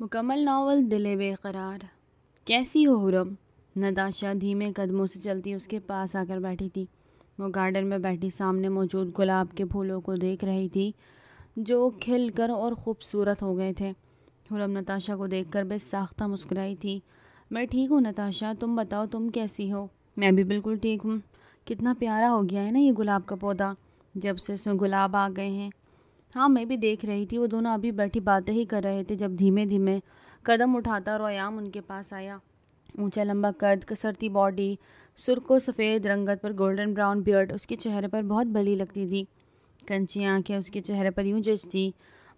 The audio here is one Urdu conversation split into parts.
مکمل ناول دل بے قرار۔ کیسی ہو حرم؟ نتاشا دھیمے قدموں سے چلتی اس کے پاس آ کر بیٹھی تھی۔ وہ گارڈن میں بیٹھی سامنے موجود گلاب کے پھولوں کو دیکھ رہی تھی جو کھل کر اور خوبصورت ہو گئے تھے۔ حرم نتاشا کو دیکھ کر بے ساختہ مسکرائی تھی۔ میں ٹھیک ہوں نتاشا، تم بتاؤ تم کیسی ہو؟ میں بھی بالکل ٹھیک ہوں۔ کتنا پیارا ہو گیا ہے نا یہ گلاب کا پودا، جب سے اس میں گلاب آ گئے ہیں۔ ہاں میں بھی دیکھ رہی تھی، وہ دونوں ابھی بیٹھی باتیں ہی کر رہے تھے جب دھیمے دھیمے قدم اٹھاتا رویام ان کے پاس آیا۔ اونچا لمبا قد، کسرتی باڈی، سرخ و سفید رنگت پر گولڈن براؤن بیئرڈ اس کے چہرے پر بہت بھلی لگتی تھی۔ کنچی آنکھیں اس کے چہرے پر یوں جچتی،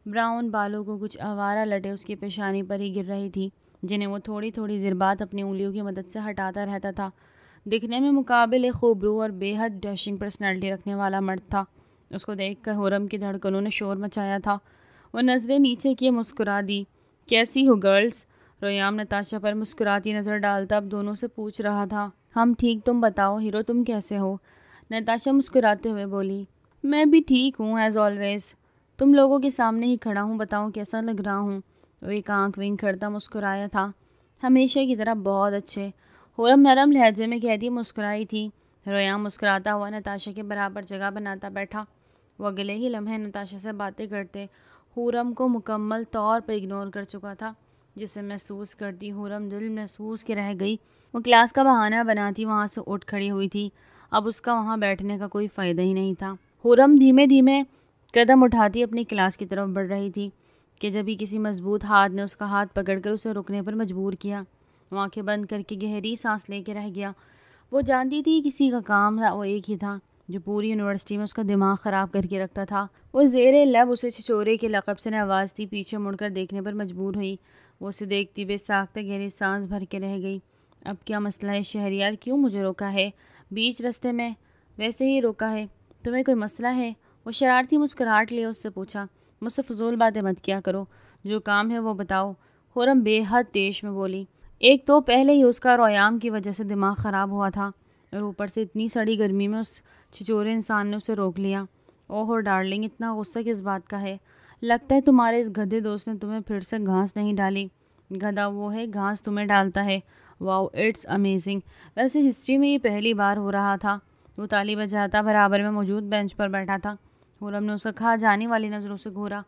براؤن بالوں کو کچھ آوارہ لٹے اس کی پیشانی پر ہی گر رہی تھی، جنہیں وہ تھوڑی تھوڑی دیر بعد اپنی انگلیوں کی مدد سے ہٹاتا رہتا تھا۔ دکھنے میں مقابل ایک خوبرو اور بے حد ڈیشنگ پرسنالٹی رکھنے والا مرد تھا۔ اس کو دیکھ کر حرم کی دھڑکنوں نے شور مچایا تھا۔ وہ نظریں نیچے کیے مسکرا دی۔ کیسی ہو گرلز؟ رویام نتاشا پر مسکراتی نظر ڈالتا اب دونوں سے پوچھ رہا تھا۔ ہم ٹھیک، تم بتاؤ ہیرو تم کیسے ہو؟ نتاشا مسکراتے ہوئے بولی۔ میں بھی ٹھیک ہوں ایز آلویز، تم لوگوں کے سامنے ہی کھڑا ہوں، بتاؤں کیسا لگ رہا ہوں؟ وہ ایک آنکھ ونک کرتا مسکرایا تھا۔ ہمیشہ کی طرح بہت اچھے، حرم نرم لہجے میں کہتی مسکرائی تھی۔ رویام مسکراتا ہوا نتاشا کے برابر جگہ بناتا بیٹھا۔ وہ اگلے ہی لمحے نتاشا سے باتیں کرتے حرم کو مکمل طور پر اگنور کر چکا تھا، جسے محسوس کرتی حرم دل محسوس کے رہ گئی۔ وہ کلاس کا بہانہ بناتی وہاں سے اٹھ کھڑی ہوئی تھی۔ اب اس کا وہاں بیٹھنے کا کوئی فائدہ ہی نہیں تھا۔ حرم دھیمے دھیمے قدم اٹھاتی اپنی کلاس کی طرف بڑھ رہی تھی کہ جبھی کسی مضبوط ہاتھ نے اس کا ہاتھ پکڑ کر اسے رکنے پر مجبور کیا۔ وہ آنکھیں بند کر کے گہری سانس لے کے رہ گیا۔ وہ جانتی تھی کسی کا کام وہ ایک ہی تھا جو پوری یونیورسٹی میں اس کا دماغ خراب کر کے رکھتا تھا۔ وہ زیر لب اسے چھچورے کے لقب سے نوازتی پیچھے مڑ کر دیکھنے پر مجبور ہوئی۔ وہ اسے دیکھتی بے ساختہ گہری سانس بھر کے رہ گئی۔ اب کیا مسئلہ ہے شہریار، کیوں مجھے روکا ہے بیچ رستے میں؟ ویسے ہی روکا ہے، تمہیں کوئی مسئلہ ہے؟ وہ شرارتی مسکراہٹ لیے اس سے پوچھا۔ مجھ سے فضول باتیں مت کیا کرو، جو کام ہے وہ بتاؤ، حرم بے حد تیش میں بولی۔ ایک تو پہلے ہی اس کا رویام کی وجہ سے دماغ خراب ہوا تھا، اور اوپر سے اتنی سڑی گرمی میں اس چھچورے انسان نے اسے روک لیا۔ اوہ ڈارلنگ، اتنا غصہ کس بات کا ہے؟ لگتا ہے تمہارے اس گدھے دوست نے تمہیں پھر سے گھاس نہیں ڈالی۔ گدھا وہ ہے، گھاس تمہیں ڈالتا ہے؟ واو اٹس امیزنگ۔ ویسے ہسٹری میں یہ پہلی بار ہو رہا تھا۔ وہ تالی بجاتا برابر میں موجود بینچ پر بیٹھا تھا۔ حرم نے اسے کھا جانے والی نظروں سے گھورا۔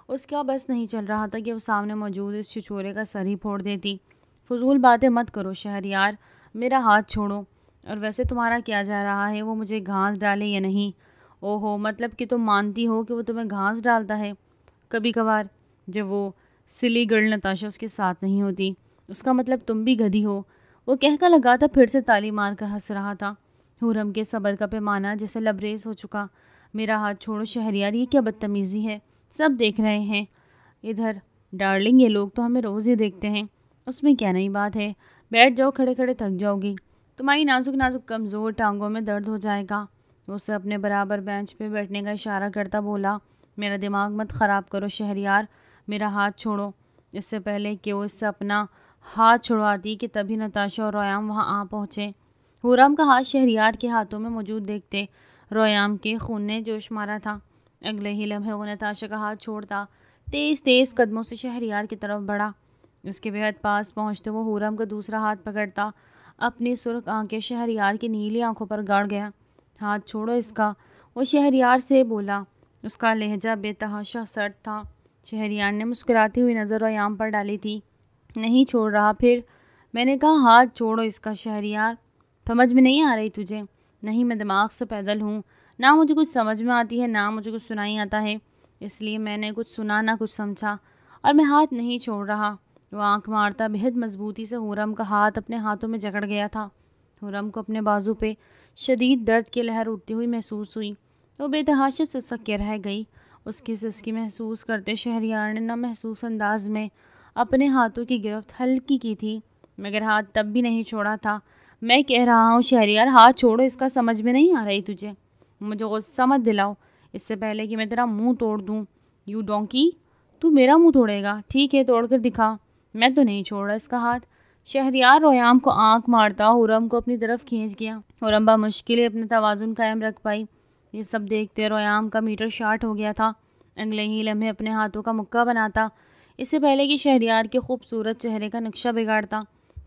اس کا بس نہیں چل رہا تھا کہ وہ سامنے موجود اس چھچورے کا سر ہی پھوڑ دیتی۔ فضول باتیں مت کرو شہریار، میرا ہاتھ چھوڑو۔ اور ویسے تمہارا کیا جا رہا ہے، وہ مجھے گھاس ڈالے یا نہیں؟ اوہو، مطلب کہ تم مانتی ہو کہ وہ تمہیں گھاس ڈالتا ہے؟ کبھی کبھار، جب وہ سلی گرل نتاشا اس کے ساتھ نہیں ہوتی۔ اس کا مطلب تم بھی گدھی ہو؟ وہ کہہ کر لگاتا پھر سے تالی مار کر ہنس رہا تھا۔ حرم کے صبر کا پیمانہ جیسے لبریز ہو چکا۔ میرا ہاتھ چھوڑو شہریار، یہ کیا بدتمیزی ہے؟ سب دیکھ رہے ہیں ادھر۔ ڈارلنگ، یہ لوگ تو ہمیں روز ہی دیکھتے ہیں، اس میں کیا نئی بات ہے؟ بیٹھ جاؤ، کھڑے کھڑے تھک جاؤ گی، تمہاری نازک نازک کمزور ٹانگوں میں درد ہو جائے گا۔ وہ اسے اپنے برابر بینچ پہ بیٹھنے کا اشارہ کرتا بولا۔ میرا دماغ مت خراب کرو شہریار، میرا ہاتھ چھوڑو۔ اس سے پہلے کہ وہ اس سے اپنا ہاتھ چھڑواتی کہ تبھی نتاشا اور رویام وہاں آ پہنچے۔ حرم کا ہاتھ شہریار کے ہاتھوں میں موجود دیکھتے رویام کے خون نے جوش مارا تھا۔ اگلے ہی لمحے وہ نتاشا کا ہاتھ چھوڑتا تیز تیز قدموں سے شہریار کی طرف بڑھا۔ اس کے بہت پاس پہنچتے وہ حرم کا دوسرا ہاتھ پکڑتا اپنی سرخ آنکھیں شہریار کی نیلی آنکھوں پر گاڑ گیا۔ ہاتھ چھوڑو اس کا، وہ شہریار سے بولا۔ اس کا لہجہ بے تحاشا سرد تھا۔ شہریار نے مسکراتی ہوئی نظر رویام پر ڈالی تھی۔ نہیں چھوڑ رہا پھر؟ میں نے کہا ہاتھ چھوڑو اس کا شہریار، سمجھ میں نہیں آ رہی تجھے؟ نہیں، میں دماغ سے پیدل ہوں، نہ مجھے کچھ سمجھ میں آتی ہے نہ مجھے کچھ سنائی آتا ہے، اس لیے میں نے کچھ سنا نہ کچھ سمجھا، اور میں ہاتھ نہیں چھوڑ رہا۔ وہ آنکھ مارتا بہت مضبوطی سے حرم کا ہاتھ اپنے ہاتھوں میں جکڑ گیا تھا۔ حرم کو اپنے بازو پہ شدید درد کی لہر اٹھتی ہوئی محسوس ہوئی۔ وہ بے تحاشا سسک کے رہ گئی۔ اس کی سسکی محسوس کرتے شہریار نے نہ محسوس انداز میں اپنے ہاتھوں کی گرفت ہلکی کی تھی، مگر ہاتھ تب بھی نہیں چھوڑا تھا۔ میں کہہ رہا ہوں شہریار، ہاتھ چھوڑو اس کا، سمجھ میں نہیں آ رہی تجھے؟ مجھے غصہ مت دلاؤ، اس سے پہلے کہ میں تیرا منہ توڑ دوں۔ یو ڈونکی، تو میرا منہ توڑے گا؟ ٹھیک ہے، توڑ کر دکھا۔ میں تو نہیں چھوڑ رہا اس کا ہاتھ۔ شہریار رویام کو آنکھ مارتا حرم کو اپنی طرف کھینچ گیا۔ حرم بمشکل اپنا توازن قائم رکھ پائی۔ یہ سب دیکھتے رویام کا میٹر شارٹ ہو گیا تھا۔ اگلے ہی لمحے اپنے ہاتھوں کا مکہ بناتا اس سے پہلے کہ شہریار کے خوبصورت چہرے کا نقشہ بگاڑتا،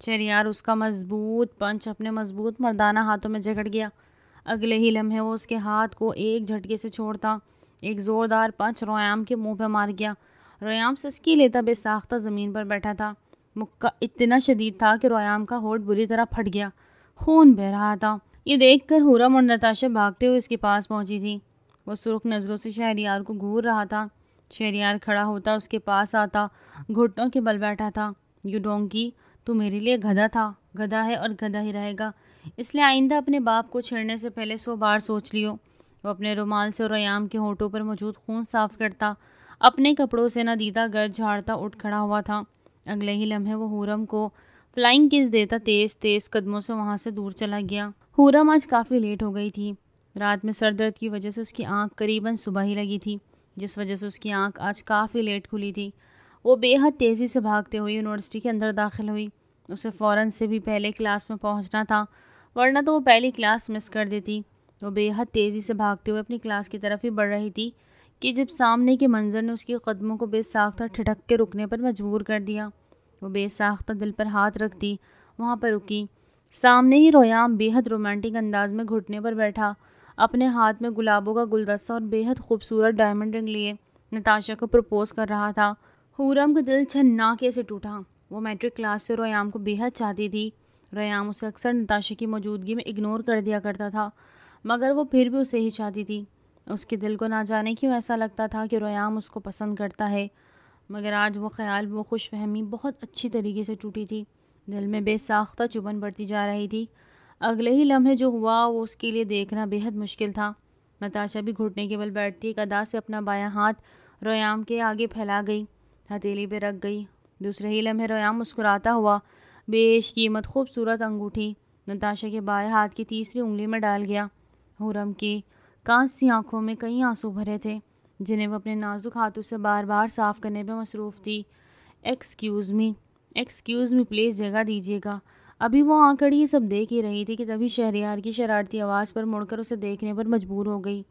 شہریار اس کا مضبوط پنچ اپنے مضبوط مردانہ ہاتھوں میں جکڑ گیا۔ اگلے ہی لمحے وہ اس کے ہاتھ کو ایک جھٹکے سے چھوڑتا۔ ایک زوردار پنچ ریام کے منہ پہ مار گیا۔ ریام سسکی لیتا بے ساختہ زمین پر بیٹھا تھا۔ مکہ اتنا شدید تھا کہ ریام کا ہونٹ بری طرح پھٹ گیا، خون بہہ رہا تھا۔ یہ دیکھ کر ہورم اور نتاشا بھاگتے ہوئے اس کے پاس پہنچی تھی۔ وہ سرخ نظروں سے شہریار کو گھور رہا تھا۔ شہریار کھڑا ہوتا، اس کے پاس آتا، گھٹنوں کے بل بیٹھا تھا۔ یو ڈونکی، تو میرے لیے گدھا تھا، گدھا ہے اور گدھا ہی رہے گا، اس لیے آئندہ اپنے باپ کو چھیڑنے سے پہلے 100 بار سوچ لیو۔ وہ اپنے رومال سے ریام کے ہونٹوں پر موجود خون صاف کرتا، اپنے کپڑوں سے ندیدہ گرد جھاڑتا اٹھ کھڑا ہوا تھا۔ اگلے ہی لمحے وہ ہورم کو فلائنگ کس دیتا تیز تیز قدموں سے وہاں سے دور چلا گیا۔ ہورم آج کافی لیٹ ہو گئی تھی۔ رات میں سر درد کی وجہ سے اس کی آنکھ قریباً صبح ہی لگی تھی، جس وجہ سے اس کی آنکھ آج کافی لیٹ کھلی تھی۔ وہ بے حد تیزی سے بھاگتے ہوئے یونیورسٹی کے اندر داخل ہوئی۔ اسے فوراً سے بھی پہلے کلاس میں پہنچنا تھا، ورنہ تو وہ پہلی کلاس مس کر دیتی۔ وہ بے حد تیزی سے بھاگتے ہوئے اپنی کلاس کی طرف ہی بڑھ رہی تھی کہ جب سامنے کے منظر نے اس کے قدموں کو بے ساختہ ٹھٹک کے رکنے پر مجبور کر دیا۔ وہ بے ساختہ دل پر ہاتھ رکھتی وہاں پر رکی۔ سامنے ہی ریام بے حد رومانٹک انداز میں گھٹنے پر بیٹھا، اپنے ہاتھ میں گلابوں کا گلدستہ اور بے حد خوبصورت ڈائمنڈ رنگ لیے نتاشا کو پرپوز کر رہا تھا۔ ہورم کا دل چھناکے سے ٹوٹا۔ وہ میٹرک کلاس سے ریام کو بے حد چاہتی تھی۔ ریام اسے اکثر نتاشا کی موجودگی میں اگنور کر دیا کرتا تھا، مگر وہ پھر بھی اسے ہی چاہتی تھی۔ اس کے دل کو نہ جانے کیوں ایسا لگتا تھا کہ ریام اس کو پسند کرتا ہے، مگر آج وہ خیال، وہ خوش فہمی بہت اچھی طریقے سے ٹوٹی تھی۔ دل میں بے ساختہ چبھن بڑھتی جا رہی تھی۔ اگلے ہی لمحے جو ہوا وہ اس کے لیے دیکھنا بے حد مشکل تھا۔ نتاشا بھی گھٹنے کے بل بیٹھتی ایک ادا سے اپنا بایاں ہاتھ ریام کے آگے پھیلا گئی، ہتھیلی پہ رکھ گئی۔ دوسرے ہی لمحے ریام مسکراتا ہوا بیش قیمت خوبصورت انگوٹھی نتاشا کے بائیں ہاتھ کی تیسری انگلی میں ڈال گیا۔ ہورم کی کانس سی آنکھوں میں کئی آنسو بھرے تھے، جنہیں وہ اپنے نازک ہاتھوں سے بار بار صاف کرنے پہ مصروف تھی۔ ایکسکیوز می پلیز جگہ دیجیے گا۔ ابھی وہ آنکڑی یہ سب دیکھ ہی رہی تھی کہ تبھی شہریار کی شرارتی آواز پر مڑ کر اسے دیکھنے پر مجبور ہو گئی۔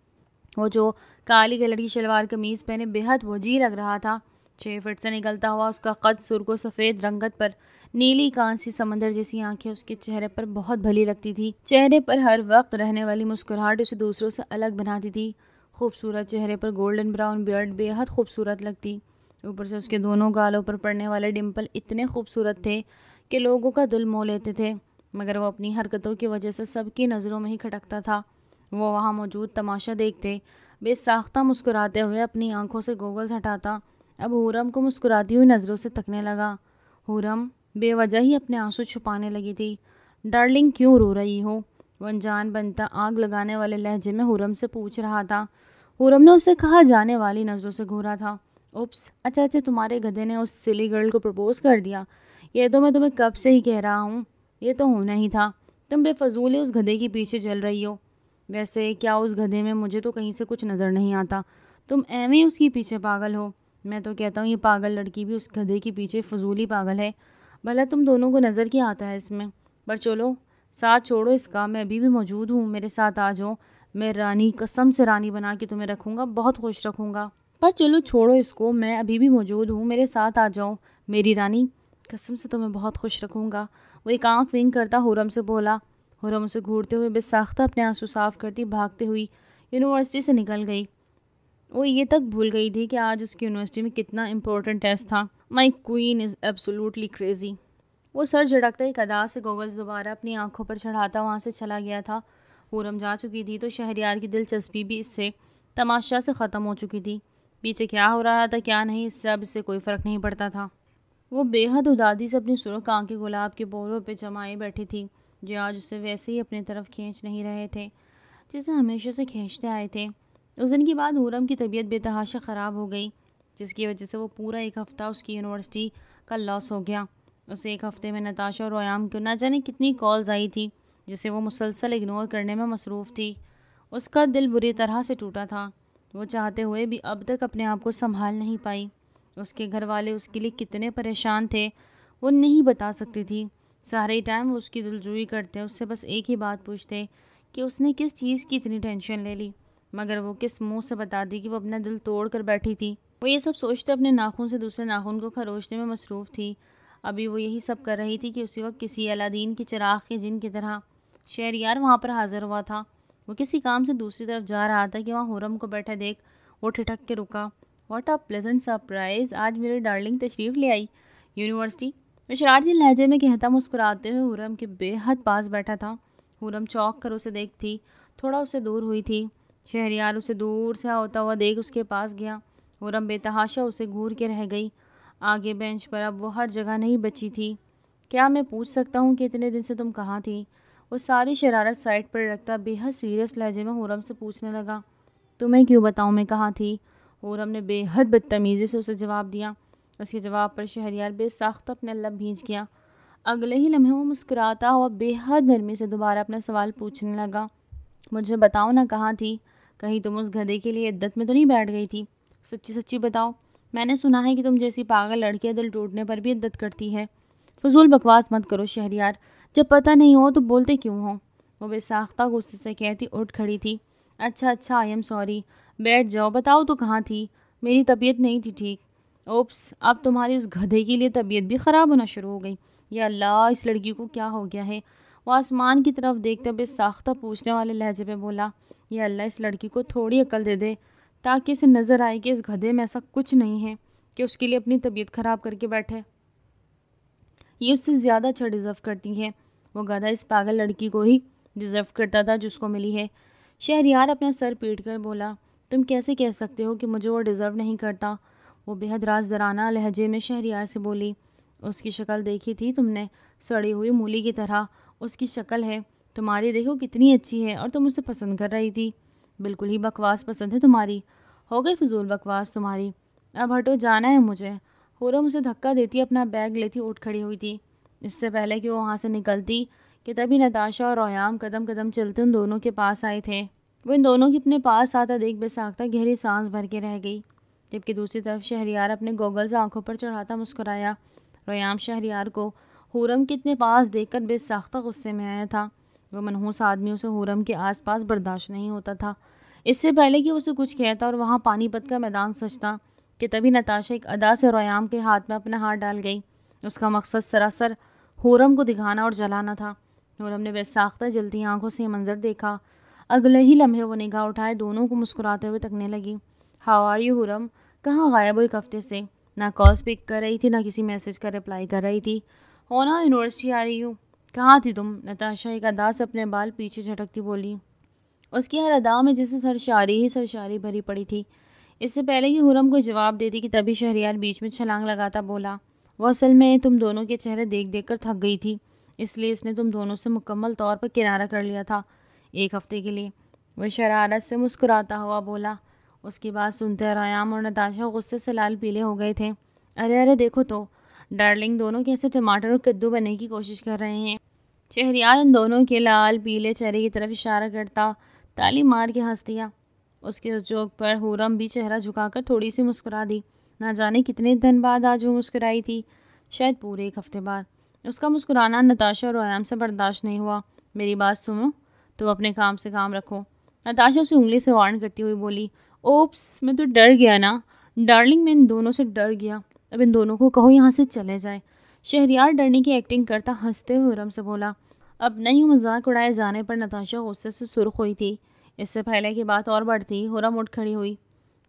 وہ جو کالی کلر کی شلوار قمیض پہنے بے حد وجیح لگ رہا تھا، 6 فٹ سے نکلتا ہوا اس کا قد، سرخ و سفید رنگت پر نیلی کانسی سمندر جیسی آنکھیں اس کے چہرے پر بہت بھلی لگتی تھی۔ چہرے پر ہر وقت رہنے والی مسکراہٹ اسے دوسروں سے الگ بناتی تھی۔ خوبصورت چہرے پر گولڈن براؤن بیئرڈ بے حد خوبصورت لگتی، اوپر سے اس کے دونوں گالوں پر پڑنے والے ڈمپل اتنے خوبصورت تھے کہ لوگوں کا دل مو لیتے تھے، مگر وہ اپنی حرکتوں کی وجہ سے سب کی نظروں میں ہی کھٹکتا تھا۔ وہ وہاں موجود تماشا دیکھتے بے ساختہ مسکراتے ہوئے اپنی آنکھوں سے گوگلز ہٹاتا، اب ہورم کو مسکراتی ہوئی نظروں سے تکنے لگا۔ ہورم بے وجہ ہی اپنے آنسو چھپانے لگی تھی۔ ڈارلنگ کیوں رو رہی ہو؟ وہ انجان بنتا آگ لگانے والے لہجے میں ہورم سے پوچھ رہا تھا۔ ہورم نے اسے کہا جانے والی نظروں سے گھورا تھا۔ اوپس، اچھا تمہارے گدھے نے اس سلی گرل کو پرپوز کر دیا؟ یہ تو میں تمہیں کب سے ہی کہہ رہا ہوں، یہ تو ہونا ہی تھا۔ تم بے فضول اس گدھے کے پیچھے چل رہی ہو۔ ویسے کیا اس گدھے میں مجھے تو کہیں سے کچھ نظر نہیں آتا، تم ایویں اس کے پیچھے پاگل ہو۔ میں تو کہتا ہوں یہ پاگل لڑکی بھی اس گدھے کے پیچھے فضولی پاگل ہے۔ بھلا تم دونوں کو نظر کیا آتا ہے اس میں؟ پر چلو ساتھ چھوڑو اس کا، میں ابھی بھی موجود ہوں، میرے ساتھ آ جاؤ، میں رانی، قسم سے رانی بنا کے تمہیں رکھوں گا، بہت خوش رکھوں گا۔ پر چلو چھوڑو اس کو، میں ابھی بھی موجود ہوں، میرے ساتھ آ جاؤ میری رانی، قسم سے تمہیں بہت خوش رکھوں گا۔ وہ ایک آنکھ ونک کرتا ہورم سے بولا۔ ہورم اسے گھورتے ہوئے بے ساختہ اپنے آنسو صاف کرتی بھاگتے ہوئی یونیورسٹی سے نکل گئی۔ وہ یہ تک بھول گئی تھی کہ آج اس کی یونیورسٹی میں کتنا امپورٹنٹ ٹیسٹ تھا۔ مائی کوئین از ایبسولوٹلی کریزی۔ وہ سر جھٹکتا ایک ادا سے گوگلز دوبارہ اپنی آنکھوں پر چڑھاتا وہاں سے چلا گیا تھا۔ ہورم جا چکی تھی تو شہریار کی دلچسپی بھی اس سے تماشا سے ختم ہو چکی تھی۔ پیچھے کیا ہو رہا تھا کیا نہیں، اس سے اب اسے کوئی فرق نہیں پڑتا تھا۔ وہ بے حد ادادی سے اپنی سرخ آنکھیں گلاب کے بولوں پہ جمائے بیٹھی تھی، جو آج اسے ویسے ہی اپنی طرف کھینچ نہیں رہے تھے جسے ہمیشہ سے کھینچتے آئے تھے۔ اس دن کے بعد ہورم کی طبیعت بے تحاشا خراب ہو گئی، جس کی وجہ سے وہ پورا ایک ہفتہ اس کی یونیورسٹی کا لاس ہو گیا۔ اسے ایک ہفتے میں نتاشا اور ریام کو نہ جانے کتنی کالز آئی تھی، جسے وہ مسلسل اگنور کرنے میں مصروف تھی۔ اس کا دل بری طرح سے ٹوٹا تھا۔ وہ چاہتے ہوئے بھی اب تک اپنے آپ کو سنبھال نہیں پائی۔ اس کے گھر والے اس کے لیے کتنے پریشان تھے وہ نہیں بتا سکتی تھی۔ سارے ٹائم وہ اس کی دلجوئی کرتے، اس سے بس ایک ہی بات پوچھتے کہ اس نے کس چیز کی اتنی ٹینشن لے لی، مگر وہ کس منہ سے بتا دی کہ وہ اپنا دل توڑ کر بیٹھی تھی۔ وہ یہ سب سوچتے اپنے ناخن سے دوسرے ناخن کو خروشنے میں مصروف تھی۔ ابھی وہ یہی سب کر رہی تھی کہ اسی وقت کسی الادین کے چراغ کے جن کی طرح شہریار وہاں پر حاضر ہوا تھا۔ وہ کسی کام سے دوسری طرف جا رہا تھا کہ وہاں حرم کو بیٹھا دیکھ وہ ٹھٹک کے رکا۔ واٹ اے پلیزنٹ سرپرائز، آج میری ڈارلنگ تشریف لے آئی یونیورسٹی۔ وہ شرارتی لہجے میں کہتا مسکراتے ہوئے حرم کے بے حد پاس بیٹھا تھا۔ حرم چونک کر اسے دیکھتی تھوڑا اسے دور ہوئی تھی۔ شہریار اسے دور سے ہوتا ہوا دیکھ اس کے پاس گیا۔ حرم بے تحاشا اسے گھور کے رہ گئی۔ آگے بینچ پر اب وہ ہر جگہ نہیں بچی تھی۔ کیا میں پوچھ سکتا ہوں کہ اتنے دن سے تم کہاں تھی؟ وہ ساری شرارت سائڈ پر رکھتا بے حد سیریس لہجے میں حرم سے پوچھنے لگا۔ تمہیں کیوں بتاؤں میں کہاں تھی؟ حرم نے بے حد بدتمیزی سے اسے جواب دیا۔ اس کے جواب پر شہریار بے ساختہ اپنے لب بھینچ گیا۔ اگلے ہی لمحے وہ مسکراتا ہوا بے حد نرمی سے دوبارہ اپنا سوال پوچھنے لگا۔ مجھے بتاؤ نہ کہاں تھی؟ کہیں تم اس گدھے کے لیے عدت میں تو نہیں بیٹھ گئی تھی؟ سچی سچی بتاؤ۔ میں نے سنا ہے کہ تم جیسی پاگل لڑکیاں دل ٹوٹنے پر بھی عدت کرتی ہے۔ فضول بکواس مت کرو شہریار، جب پتہ نہیں ہو تو بولتے کیوں ہو؟ وہ بے ساختہ غصے سے کہتی اٹھ کھڑی تھی۔ اچھا آئی ایم سوری، بیٹھ جاؤ، بتاؤ تو کہاں تھی؟ میری طبیعت نہیں تھی ٹھیک۔ اوپس، اب تمہاری اس گدھے کے لیے طبیعت بھی خراب ہونا شروع ہو گئی۔ یا اللہ، اس لڑکی کو کیا ہو گیا ہے؟ وہ آسمان کی طرف دیکھتے بے ساختہ پوچھنے والے لہجے پہ بولا، یا اللہ اس لڑکی کو تھوڑی عقل دے دے تاکہ اسے نظر آئے کہ اس گدھے میں ایسا کچھ نہیں ہے کہ اس کے لیے اپنی طبیعت خراب کر کے بیٹھے۔ یہ اس سے زیادہ اچھا ڈیزرو کرتی ہے۔ وہ گدھا اس پاگل لڑکی کو ہی ڈیزرو کرتا تھا جس کو ملی ہے۔ شہریار اپنا سر پیٹ کر بولا، تم کیسے کہہ سکتے ہو کہ مجھے وہ ڈیزرو نہیں کرتا؟ وہ بے حد رازدارانہ لہجے میں شہریار سے بولی۔ اس کی شکل دیکھی تھی تم نے؟ سڑی ہوئی مولی کی طرح اس کی شکل ہے۔ تمہاری دیکھو کتنی اچھی ہے اور تم اسے پسند کر رہی تھی۔ بالکل ہی بکواس پسند ہے تمہاری۔ ہو گئی فضول بکواس تمہاری، اب ہٹو، جانا ہے مجھے۔ حرم اسے دھکا دیتی اپنا بیگ لیتی اٹھ کھڑی ہوئی تھی۔ اس سے پہلے کہ وہ وہاں سے نکلتی کہ تبھی نتاشا اور ریام قدم قدم چلتے ان دونوں کے پاس آئے تھے۔ وہ ان دونوں کے اپنے پاس آتا دیکھ بے ساختہ گہری سانس بھر کے رہ گئی، جبکہ دوسری طرف شہریار اپنے گوگلز آنکھوں پر چڑھاتا مسکرایا۔ ریام شہریار کو حرم کے اتنے پاس دیکھ کر بے ساختہ غصے میں آیا تھا۔ وہ منحوس آدمی اسے حرم کے آس پاس برداشت نہیں ہوتا تھا۔ اس سے پہلے کہ اسے کچھ کہتا اور وہاں پانی پت کا میدان سجتا کہ تبھی نتاشا ایک ادا سے ریام کے ہاتھ میں اپنا ہاتھ ڈال گئی۔ اس کا مقصد سراسر حرم کو دکھانا اور جلانا تھا۔ حرم نے بے ساختہ جلتی آنکھوں سے یہ منظر دیکھا۔ اگلے ہی لمحے وہ نگاہ اٹھائے دونوں کو مسکراتے ہوئے تکنے لگی۔ ہاؤ آر یو حرم؟ کہاں غائب ہو ایک ہفتے سے؟ نہ کالز پک کر رہی تھی نہ کسی میسج کا رپلائی کر رہی تھی۔ ہونا یونیورسٹی آ رہی ہوں۔ کہاں تھی تم؟ نتاشا ایک ادا سے اپنے بال پیچھے جھٹکتی بولی۔ اس کی ہر ادا میں جیسے سرشاری بھری پڑی تھی۔ اس سے پہلے کہ حرم کو جواب دیتی کہ تبھی شہریار بیچ میں چھلانگ لگاتا بولا، وہ اصل میں تم دونوں کے چہرے دیکھ دیکھ کر تھک گئی تھی، اس لیے اس نے تم دونوں سے مکمل طور پر کنارہ کر لیا تھا ایک ہفتے کے لیے۔ وہ شرارت سے مسکراتا ہوا بولا۔ اس کی بات سنتے ریام اور نتاشا غصے سے لال پیلے ہو گئے تھے۔ ارے دیکھو تو ڈارلنگ دونوں کیسے ٹماٹر اور کدو بننے کی کوشش کر رہے ہیں۔ شہریار ان دونوں کے لال پیلے چہرے کی طرف اشارہ کرتا تالی مار کے ہنس دیا۔ اس کے اس جوک پر حرم بھی چہرہ جھکا کر تھوڑی سی مسکرا دی۔ نہ جانے کتنے دن بعد آج وہ مسکرائی تھی، شاید پورے ایک ہفتے بعد۔ اس کا مسکرانا نتاشا اور ریام سے برداشت نہیں ہوا۔ میری بات سنو، تم اپنے کام سے کام رکھو۔ نتاشا اسے انگلی سے وارن کرتی ہوئی بولی۔ اوپس، میں تو ڈر گیا نا ڈارلنگ، میں ان دونوں سے ڈر گیا۔ اب ان دونوں کو کہو یہاں سے چلے جائے۔ شہریار ڈرنے کی ایکٹنگ کرتا ہنستے ہوئے حرم سے بولا۔ اب نہیں مذاق اڑائے جانے پر نتاشا غصے سے سرخ ہوئی تھی۔ اس سے پہلے کہ بات اور بڑھتی حرم اٹھ کھڑی ہوئی۔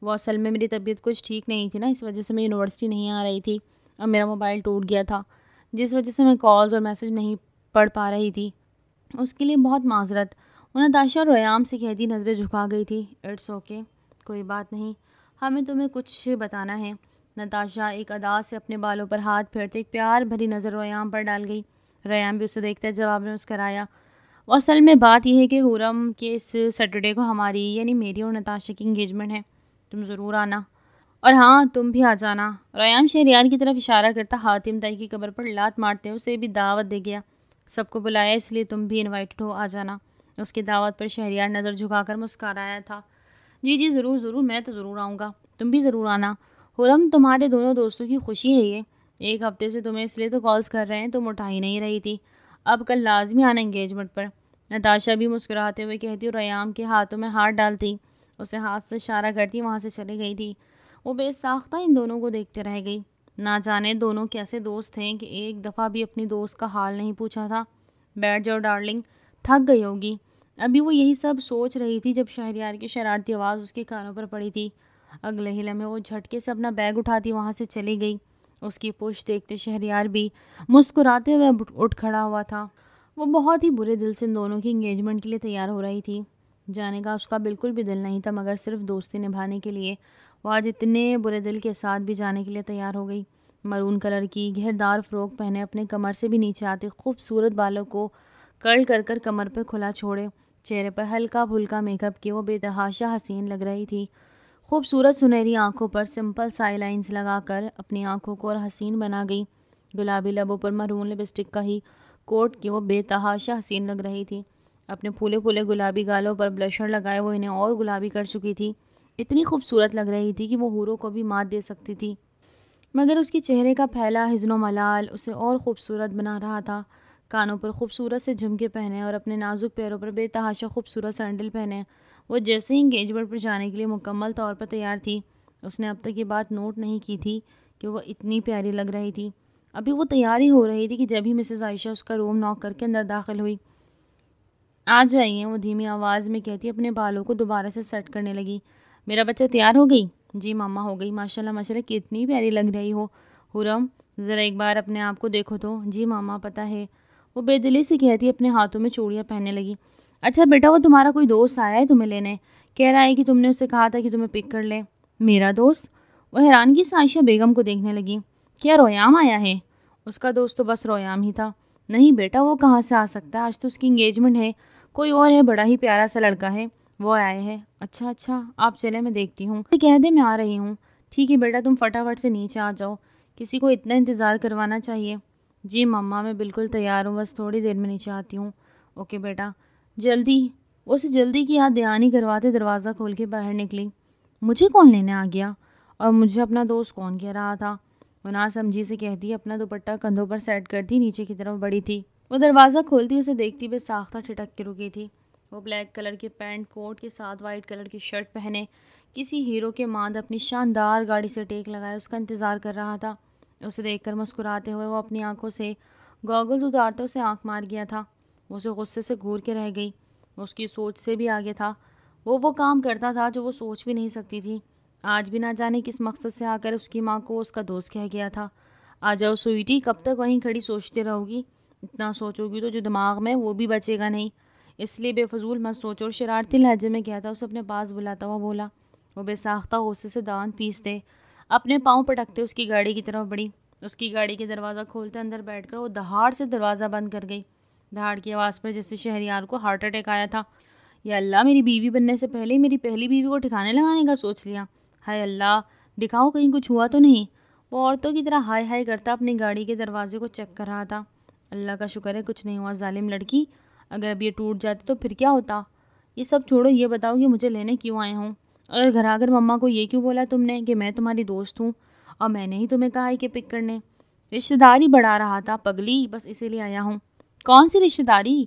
وہ اصل میں میری طبیعت کچھ ٹھیک نہیں تھی نا، اس وجہ سے میں یونیورسٹی نہیں آ رہی تھی، اور میرا موبائل ٹوٹ گیا تھا جس وجہ سے میں کالز اور میسج نہیں پڑھ پا رہی تھی، اس کے لیے بہت معذرت۔ وہ نتاشا اور ریام سے کہتی نظریں جھکا گئی تھی۔ اٹس اوکے، کوئی بات نہیں، ہمیں تمہیں کچھ بتانا ہے۔ نتاشا ایک ادا سے اپنے بالوں پر ہاتھ پھیرتے ایک پیار بھری نظر ریام پر ڈال گئی۔ ریام بھی اسے دیکھتے جواب میں مسکرایا۔ وہ اصل میں بات یہ ہے کہ حرم کے اس سیٹرڈے کو ہماری یعنی میری اور نتاشا کی انگیجمنٹ ہے، تم ضرور آنا، اور ہاں تم بھی آ جانا۔ ریام شہریار کی طرف اشارہ کرتا حاتم تائی کی قبر پر لات مارتے اسے بھی دعوت دے گیا۔ سب کو بلایا اس لیے تم بھی انوائٹڈ ہو، آ جانا۔ اس کی دعوت پر شہریار نظر جھکا کر مسکرایا تھا۔ جی ضرور، میں تو ضرور آؤں گا، تم بھی ضرور آنا۔ حرم، تمہارے دونوں دوستوں کی خوشی ہے یہ، ایک ہفتے سے تمہیں اس لیے تو کالز کر رہے ہیں، تم اٹھا ہی نہیں رہی تھی، اب کل لازمی آنا انگیجمنٹ پر۔ نتاشا بھی مسکراتے ہوئے کہتی اور ریام کے ہاتھوں میں ہاتھ ڈالتی اسے ہاتھ سے اشارہ کرتی وہاں سے چلی گئی تھی۔ وہ بے ساختہ ان دونوں کو دیکھتے رہ گئی۔ نہ جانے دونوں کیسے دوست تھے کہ ایک دفعہ بھی اپنی دوست کا حال نہیں پوچھا تھا۔ بیٹھ جاؤ ڈارلنگ، تھک گئی ہوگی۔ ابھی وہ یہی سب سوچ رہی تھی جب شہریار کی شرارتی آواز اس کے کانوں پر پڑی تھی۔ اگلے ہی لمحے وہ جھٹکے سے اپنا بیگ اٹھاتی وہاں سے چلی گئی۔ اس کی پشت دیکھتے شہریار بھی مسکراتے ہوئے اٹھ کھڑا ہوا تھا۔ وہ بہت ہی برے دل سے ان دونوں کی انگیجمنٹ کے لیے تیار ہو رہی تھی۔ جانے کا اس کا بالکل بھی دل نہیں تھا، مگر صرف دوستی نبھانے کے لیے وہ آج اتنے برے دل کے ساتھ بھی جانے کے لیے تیار ہو گئی۔ مرون کلر کی گھیردار فروک پہنے، اپنے کمر سے بھی نیچے آتے خوبصورت بالوں کو کرل کر کر کمر پہ کھلا چھوڑے، چہرے پر ہلکا پھلکا میک اپ کیے وہ بے تحاشا حسین لگ رہی تھی۔ خوبصورت سنہری آنکھوں پر سمپل سائی لائنز لگا کر اپنی آنکھوں کو اور حسین بنا گئی۔ گلابی لبوں پر مرون لپسٹک کا ہی کوٹ کی وہ بے تحاشا حسین لگ رہی تھی۔ اپنے پھولے پھولے گلابی گالوں پر بلشر لگائے وہ انہیں اور گلابی کر چکی تھی۔ اتنی خوبصورت لگ رہی تھی کہ وہ حوروں کو بھی مات دے سکتی تھی، مگر اس کے چہرے کا پھیلا حزن و ملال اسے اور خوبصورت بنا رہا تھا۔ کانوں پر خوبصورت سے جھمکے پہنے اور اپنے نازک پیروں پر بے تحاشا خوبصورت سینڈل پہنے وہ جیسے ہی انگیجمنٹ پر جانے کے لیے مکمل طور پر تیار تھی۔ اس نے اب تک یہ بات نوٹ نہیں کی تھی کہ وہ اتنی پیاری لگ رہی تھی۔ ابھی وہ تیار ہی ہو رہی تھی کہ جب ہی مسز عائشہ اس کا روم ناک کر کے اندر داخل ہوئی۔ آ جائیے، وہ دھیمی آواز میں کہتی اپنے بالوں کو دوبارہ سے سیٹ کرنے لگی۔ میرا بچہ تیار ہو گئی؟ جی ماما ہو گئی، ماشاءاللہ ماشاءاللہ کتنی پیاری لگ رہی ہو۔ حرم ذرا ایک بار اپنے آپ کو دیکھو تو۔ جی ماما پتہ ہے، وہ بے دلی سے کہتی اپنے ہاتھوں میں چوڑیاں پہننے لگی۔ اچھا بیٹا، وہ تمہارا کوئی دوست آیا ہے تمہیں لینے، کہہ رہا ہے کہ تم نے اسے کہا تھا کہ تمہیں پک کر لے۔ میرا دوست؟ وہ حیرانگی سے عائشہ بیگم کو دیکھنے لگی۔ کیا رویام آیا ہے؟ اس کا دوست تو بس رویام ہی تھا۔ نہیں بیٹا، وہ کہاں سے آ سکتا ہے، آج تو اس کی انگیجمنٹ ہے، کوئی اور ہے، بڑا ہی پیارا سا لڑکا ہے، وہ آئے ہیں۔ اچھا اچھا، آپ چلے میں دیکھتی ہوں، کہہ دے میں آ رہی ہوں۔ ٹھیک ہے بیٹا، تم فٹافٹ سے نیچے آ جاؤ، کسی کو اتنا انتظار کروانا چاہیے۔ جی مما میں بالکل تیار ہوں، بس تھوڑی دیر میں نیچے آتی ہوں۔ اوکے بیٹا، جلدی۔ وہ اسے جلدی کی یاد دہانی کرواتے دروازہ کھول کے باہر نکلی۔ مجھے کون لینے آ گیا اور مجھے اپنا دوست کون کہہ رہا تھا؟ وہ نا سمجھی سے کہتی اپنا دوپٹہ کندھوں پر سیٹ کرتی نیچے کی طرف بڑھی تھی۔ وہ دروازہ کھولتی اسے دیکھتی بے ساختہ ٹھٹک کے رکی تھی۔ وہ بلیک کلر کے پینٹ کوٹ کے ساتھ وائٹ کلر کی شرٹ پہنے کسی ہیرو کے ماند اپنی شاندار گاڑی سے ٹیک لگائے اس کا انتظار کر رہا تھا۔ اسے دیکھ کر مسکراتے ہوئے وہ اپنی آنکھوں سے گوگلز اتارتے اسے آنکھ مار گیا تھا۔ وہ اسے غصے سے گھور کے رہ گئی۔ وہ اس کی سوچ سے بھی آگے تھا، وہ کام کرتا تھا جو وہ سوچ بھی نہیں سکتی تھی۔ آج بھی نہ جانے کس مقصد سے آ کر اس کی ماں کو اس کا دوست کہہ گیا تھا۔ آ جاؤ سوئیٹی، کب تک وہیں کھڑی سوچتے رہو گی؟ اتنا سوچو گی تو جو دماغ میں وہ بھی بچے گا نہیں، اس لیے بے فضول مت سوچو۔ اور شرارتی لہجے میں کہتا اسے اپنے پاس بلاتا ہوا بولا۔ وہ بے ساختہ غصے سے دانت پیستے اپنے پاؤں پٹکتے اس کی گاڑی کی طرف بڑھی۔ اس کی گاڑی کے دروازہ کھولتے اندر بیٹھ کر وہ دہاڑ سے دروازہ بند کر گئی۔ دہاڑ کی آواز پر جیسے شہریار کو ہارٹ اٹیک آیا تھا۔ یا اللہ، میری بیوی بننے سے پہلے میری پہلی بیوی کو ٹھکانے لگانے کا سوچ لیا۔ ہائے اللہ، دکھاؤ کہیں کچھ ہوا تو نہیں۔ وہ عورتوں کی طرح ہائے ہائے کرتا اپنی گاڑی کے دروازے کو چیک کر رہا تھا۔ اللہ کا شکر ہے کچھ نہیں ہوا۔ ظالم لڑکی، اگر اب یہ ٹوٹ جاتی تو پھر کیا ہوتا؟ یہ سب چھوڑو، یہ بتاؤ کہ مجھے لینے کیوں آئے ہوں؟ اگر گھر آ کر مما کو یہ کیوں بولا تم نے کہ میں تمہاری دوست ہوں اور میں نے ہی تمہیں کہا ہے کہ پک کرنے؟ رشتہ داری بڑھا رہا تھا پگلی، بس اسی لیے آیا ہوں۔ کون سی رشتہ داری؟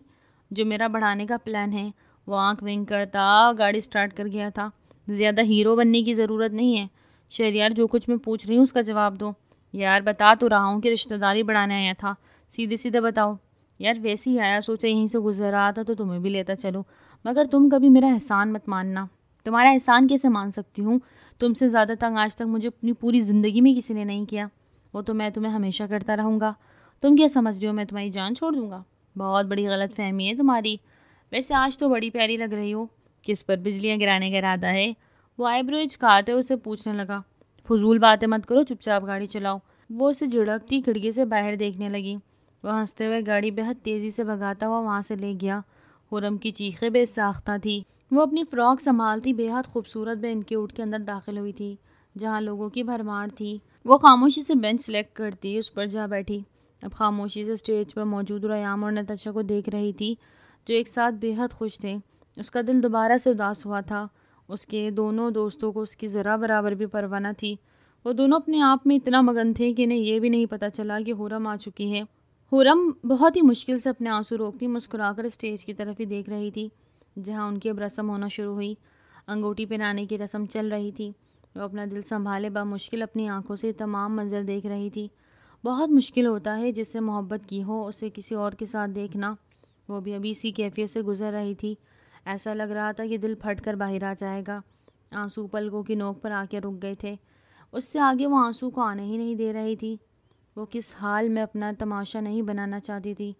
جو میرا بڑھانے کا پلان ہے۔ وہ آنکھ ونک کرتا گاڑی سٹارٹ کر گیا تھا۔ زیادہ ہیرو بننے کی ضرورت نہیں ہے شہریار، جو کچھ میں پوچھ رہی ہوں اس کا جواب دو۔ یار بتا تو رہا ہوں کہ رشتہ داری بڑھانے آیا تھا، سیدھے سیدھے بتاؤ۔ یار ویسے ہی آیا، سوچا یہیں سے گزر رہا تھا تو تمہیں بھی لیتا چلو، مگر تم کبھی میرا احسان مت ماننا۔ تمہارا احسان کیسے مان سکتی ہوں؟ تم سے زیادہ تنگ آج تک مجھے اپنی پوری زندگی میں کسی نے نہیں کیا، وہ تو میں تمہیں ہمیشہ کرتا رہوں گا۔ تم کیا سمجھ رہی ہو میں تمہاری جان چھوڑ دوں گا؟ بہت بڑی غلط فہمی ہے تمہاری۔ ویسے آج تو بڑی پیاری لگ رہی ہو، کس پر بجلیاں گرانے کا ارادہ ہے؟ وہ آئی برو اچکاتے اسے پوچھنے لگا۔ فضول باتیں مت کرو، چپ چاپ گاڑی چلاؤ۔ وہ اسے جھڑکتی کھڑکی سے باہر دیکھنے لگی۔ وہ ہنستے ہوئے گاڑی بہت تیزی سے بھگاتا ہوا وہاں سے لے گیا۔ حرم کی چیخیں بے ساختہ تھی۔ وہ اپنی فراک سنبھالتی بے حد خوبصورت بے انکیوٹ کے اندر داخل ہوئی تھی جہاں لوگوں کی بھرمار تھی۔ وہ خاموشی سے بینچ سلیکٹ کرتی اس پر جا بیٹھی۔ اب خاموشی سے اسٹیج پر موجود ریام اور نتاشا کو دیکھ رہی تھی جو ایک ساتھ بے حد خوش تھے۔ اس کا دل دوبارہ سے اداس ہوا تھا۔ اس کے دونوں دوستوں کو اس کی ذرا برابر بھی پرواہ نہ تھی۔ وہ دونوں اپنے آپ میں اتنا مگن تھے کہ انہیں یہ بھی نہیں پتہ چلا کہ حرم آ چکی ہے۔ حرم بہت ہی مشکل سے اپنے آنسو روکتی مسکرا کر اسٹیج کی طرف ہی دیکھ رہی تھی جہاں ان کی اب رسم ہونا شروع ہوئی۔ انگوٹھی پہنانے کی رسم چل رہی تھی۔ وہ اپنا دل سنبھالے بمشکل اپنی آنکھوں سے تمام منظر دیکھ رہی تھی۔ بہت مشکل ہوتا ہے جس سے محبت کی ہو اسے کسی اور کے ساتھ دیکھنا۔ وہ بھی ابھی اسی کیفیت سے گزر رہی تھی۔ ایسا لگ رہا تھا کہ دل پھٹ کر باہر آ جائے گا۔ آنسو پلکوں کی نوک پر آ کے رک گئے تھے۔ اس سے آگے وہ آنسو کو آنے ہی نہیں دے رہی تھی۔ وہ کس حال میں اپنا تماشا نہیں بنانا چاہتی تھی۔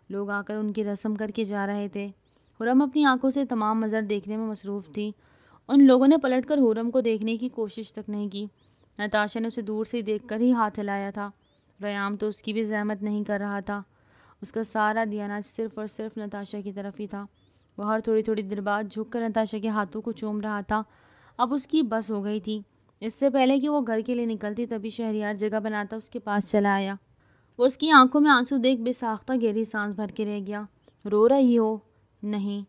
لوگ آ کر ان کی رسم کر کے جا رہے تھے۔ حرم اپنی آنکھوں سے تمام منظر دیکھنے میں مصروف تھی۔ ان لوگوں نے پلٹ کر حرم کو دیکھنے کی کوشش تک نہیں کی۔ نتاشا نے اسے دور سے دیکھ کر ہی ہاتھ ہلایا تھا۔ ریام تو اس کی بھی زحمت نہیں کر رہا تھا۔ اس کا سارا دیانت صرف اور صرف نتاشا کی طرف ہی تھا۔ وہ ہر تھوڑی تھوڑی دیر بعد جھک کر نتاشا کے ہاتھوں کو چوم رہا تھا۔ اب اس کی بس ہو گئی تھی۔ اس سے پہلے کہ وہ گھر کے لیے نکلتی تبھی شہریار جگہ بناتا اس کے پاس چلا آیا۔ وہ اس کی آنکھوں میں آنسو دیکھ بے ساختہ گہری سانس بھر کے رہ گیا۔ رو رہی ہو؟ نہیں۔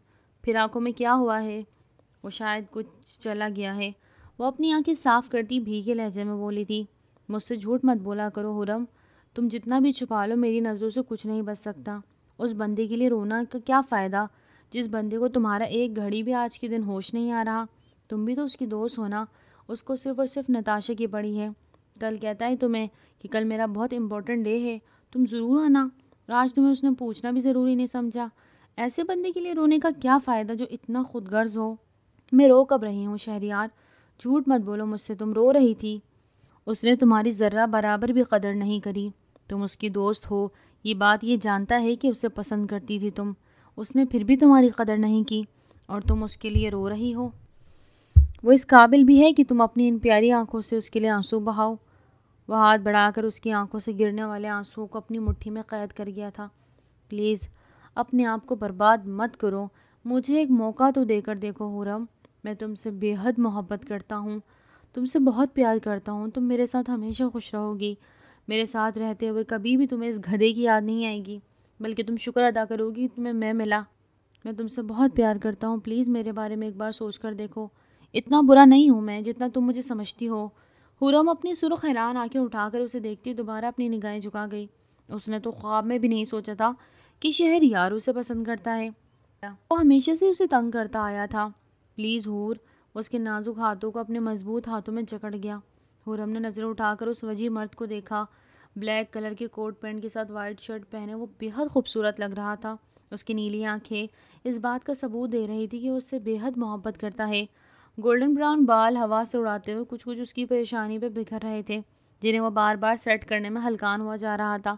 پھر آنکھوں میں کیا ہوا ہے؟ وہ شاید کچھ چلا گیا ہے۔ وہ اپنی آنکھیں صاف کرتی بھیگے لہجے میں بولی تھی، مجھ سے جھوٹ مت بولا کرو حرم۔ تم جتنا بھی چھپا لو میری نظروں سے کچھ نہیں بچ سکتا۔ اس بندے کے لیے رونا کا کیا فائدہ جس بندے کو تمہارا ایک گھڑی بھی آج کے دن ہوش نہیں آ رہا۔ تم بھی تو اس کی دوست ہونا۔ اس کو صرف اور صرف نتاشا کی پڑی ہے۔ کل کہتا ہے تمہیں کہ کل میرا بہت امپورٹنٹ ڈے ہے، تم ضرور آنا، اور آج تمہیں اس نے پوچھنا بھی ضروری نہیں سمجھا۔ ایسے بندے کے لیے رونے کا کیا فائدہ جو اتنا خود غرض ہو؟ میں رو کب رہی ہوں شہریار؟ جھوٹ مت بولو مجھ سے، تم رو رہی تھی۔ اس نے تمہاری ذرہ برابر بھی قدر نہیں کری۔ تم اس کی دوست ہو، یہ بات یہ جانتا ہے کہ اسے پسند کرتی تھی تم، اس نے پھر بھی تمہاری قدر نہیں کی، اور تم اس کے لیے رو رہی ہو۔ وہ اس قابل بھی ہے کہ تم اپنی ان پیاری آنکھوں سے اس کے لیے آنسو بہاؤ۔ وہ ہاتھ بڑھا کر اس کی آنکھوں سے گرنے والے آنسوؤں کو اپنی مٹھی میں قید کر گیا تھا۔ پلیز اپنے آپ کو برباد مت کرو، مجھے ایک موقع تو دے کر دیکھو حرم۔ میں تم سے بے حد محبت کرتا ہوں، تم سے بہت پیار کرتا ہوں۔ تم میرے ساتھ ہمیشہ خوش رہو گی۔ میرے ساتھ رہتے ہوئے کبھی بھی تمہیں اس گدھے کی یاد نہیں آئے گی، بلکہ تم شکر ادا کرو گی تمہیں میں ملا۔ میں تم سے بہت پیار کرتا ہوں، پلیز میرے بارے میں ایک بار سوچ کر دیکھو۔ اتنا برا نہیں ہوں میں جتنا تم مجھے سمجھتی ہو۔ حرم اپنی سرخ حیران آنکھیں اٹھا کر اسے دیکھتی دوبارہ اپنی نگاہیں جھکا گئی۔ اس نے تو خواب میں بھی نہیں سوچا تھا کہ شہریار اسے پسند کرتا ہے۔ وہ ہمیشہ سے اسے تنگ کرتا آیا تھا۔ پلیز حور، اس کے نازک ہاتھوں کو اپنے مضبوط ہاتھوں میں جکڑ گیا۔ حرم نے نظر اٹھا کر اس وجیح مرد کو دیکھا۔ بلیک کلر کے کوٹ پینٹ کے ساتھ وائٹ شرٹ پہنے وہ بے حد خوبصورت لگ رہا تھا۔ اس کی نیلی آنکھیں اس بات کا ثبوت دے رہی تھی کہ وہ اس سے بے حد محبت کرتا ہے۔ گولڈن براؤن بال ہوا سے اڑاتے ہوئے کچھ کچھ اس کی پریشانی پہ بکھر رہے تھے، جنہیں وہ بار بار سیٹ کرنے میں ہلکان ہوا جا رہا تھا۔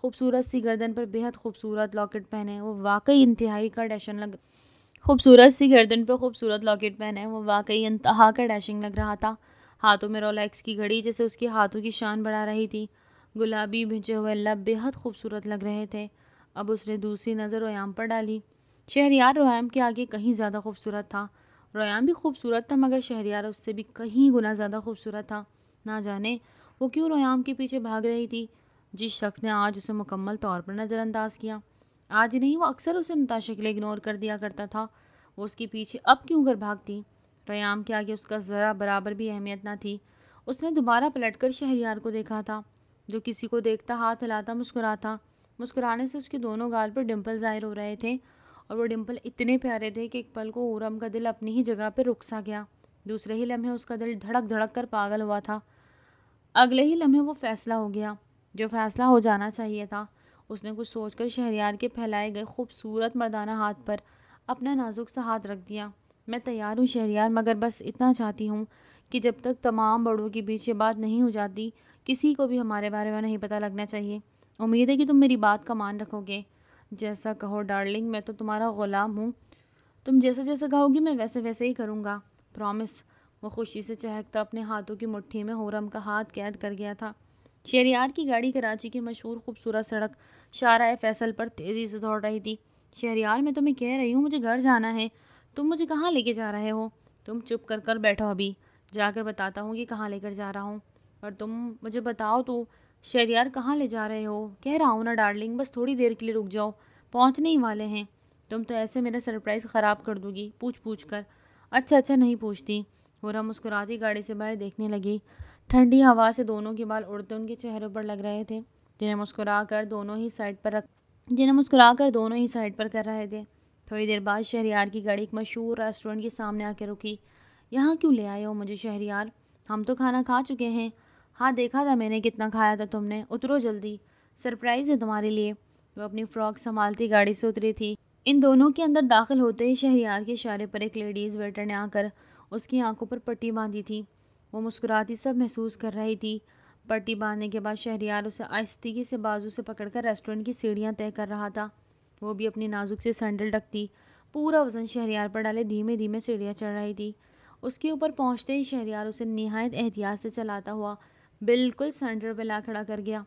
خوبصورت سی گردن پر بے حد خوبصورت لاکٹ پہنے وہ واقعی انتہائی کا ڈیشنگ لگ رہا تھا۔ ہاتھوں میں رولیکس کی گھڑی جیسے اس کے ہاتھوں کی شان بڑھا رہی تھی۔ گلابی بھنچے ہوئے لب بے حد خوبصورت لگ رہے تھے۔ اب اس نے دوسری نظر ریام پر ڈالی۔ شہریار ریام کے آگے کہیں زیادہ خوبصورت تھا۔ ریام بھی خوبصورت تھا مگر شہریار اس سے بھی کہیں گنا زیادہ خوبصورت تھا۔ نہ جانے وہ کیوں ریام کے پیچھے بھاگ رہی تھی، جس شخص نے آج اسے مکمل طور پر نظر انداز کیا۔ آج نہیں، وہ اکثر اسے نتاشا کے لیے اگنور کر دیا کرتا تھا۔ وہ اس کے پیچھے اب کیوں کر بھاگتی؟ ریام کے آگے اس کا ذرا برابر بھی اہمیت نہ تھی۔ اس نے دوبارہ پلٹ کر شہریار کو دیکھا تھا، جو کسی کو دیکھتا ہاتھ ہلاتا مسکراتا۔ مسکرانے سے اس کے دونوں گال پر ڈمپل ظاہر ہو رہے تھے، اور وہ ڈمپل اتنے پیارے تھے کہ ایک پل کو حرم کا دل اپنی ہی جگہ پہ رک سا گیا۔ دوسرے ہی لمحے اس کا دل دھڑک دھڑک کر پاگل ہوا تھا۔ اگلے ہی لمحے وہ فیصلہ ہو گیا جو فیصلہ ہو جانا چاہیے تھا۔ اس نے کچھ سوچ کر شہریار کے پھیلائے گئے خوبصورت مردانہ ہاتھ پر اپنا نازک سا ہاتھ رکھ دیا۔ میں تیار ہوں شہریار، مگر بس اتنا چاہتی ہوں کہ جب تک تمام بڑوں کے بیچ یہ بات نہیں ہو جاتی کسی کو بھی ہمارے بارے میں نہیں پتہ لگنا چاہیے۔ امید ہے کہ تم میری بات کا مان رکھو گے۔ جیسا کہو ڈارلنگ، میں تو تمہارا غلام ہوں، تم جیسا جیسا کہو گی میں ویسے ویسے ہی کروں گا، پرومس۔ وہ خوشی سے چہکتا اپنے ہاتھوں کی مٹھی میں حرم کا ہاتھ قید کر گیا تھا۔ شہریار کی گاڑی کراچی کی مشہور خوبصورت سڑک شارع فیصل پر تیزی سے دوڑ رہی تھی۔ شہریار، میں تمہیں کہہ رہی ہوں مجھے گھر جانا ہے، تم مجھے کہاں لے کے جا رہے ہو؟ تم چپ کر بیٹھو، ابھی جا کر بتاتا ہوں کہ کہاں لے کر جا رہا ہوں، اور تم مجھے بتاؤ تو شہریار کہاں لے جا رہے ہو؟ کہہ رہا ہوں نا ڈارلنگ، بس تھوڑی دیر کے لیے رک جاؤ، پہنچنے ہی والے ہیں۔ تم تو ایسے میرا سرپرائز خراب کر دو گی پوچھ پوچھ کر۔ اچھا نہیں پوچھتی۔ حرم مسکراتی گاڑی سے باہر دیکھنے لگی۔ ٹھنڈی ہوا سے دونوں کے بال اڑتے ان کے چہروں پر لگ رہے تھے، جنہیں مسکرا کر دونوں ہی سائڈ پر کر رہے تھے۔ تھوڑی دیر بعد شہریار کی گاڑی ایک مشہور ریسٹورنٹ کے سامنے آ کے رکی۔ یہاں کیوں لے آئے ہو مجھے شہریار؟ ہم تو کھانا کھا چکے ہیں. ہاں دیکھا تھا میں نے کتنا کھایا تھا تم نے. اترو جلدی, سرپرائز ہے تمہارے لیے. وہ اپنی فراک سنبھالتی گاڑی سے اتری تھی. ان دونوں کے اندر داخل ہوتے ہی شہریار کے اشارے پر ایک لیڈیز ویٹر نے آ کر اس کی آنکھوں پر پٹی باندھی تھی. وہ مسکراتی سب محسوس کر رہی تھی. پٹی باندھنے کے بعد شہریار اسے آہستگی سے بازو سے پکڑ کر ریسٹورنٹ کی سیڑھیاں طے کر رہا تھا. وہ بھی اپنی نازک سے سینڈل ڈکتی پورا وزن شہریار پر ڈالے دھیمے دھیمے سیڑھیاں چڑھ رہی تھی. اس کے اوپر پہنچتے ہی شہریار اسے نہایت احتیاط سے چلاتا ہوا بالکل سینٹر پہ لا کھڑا کر گیا.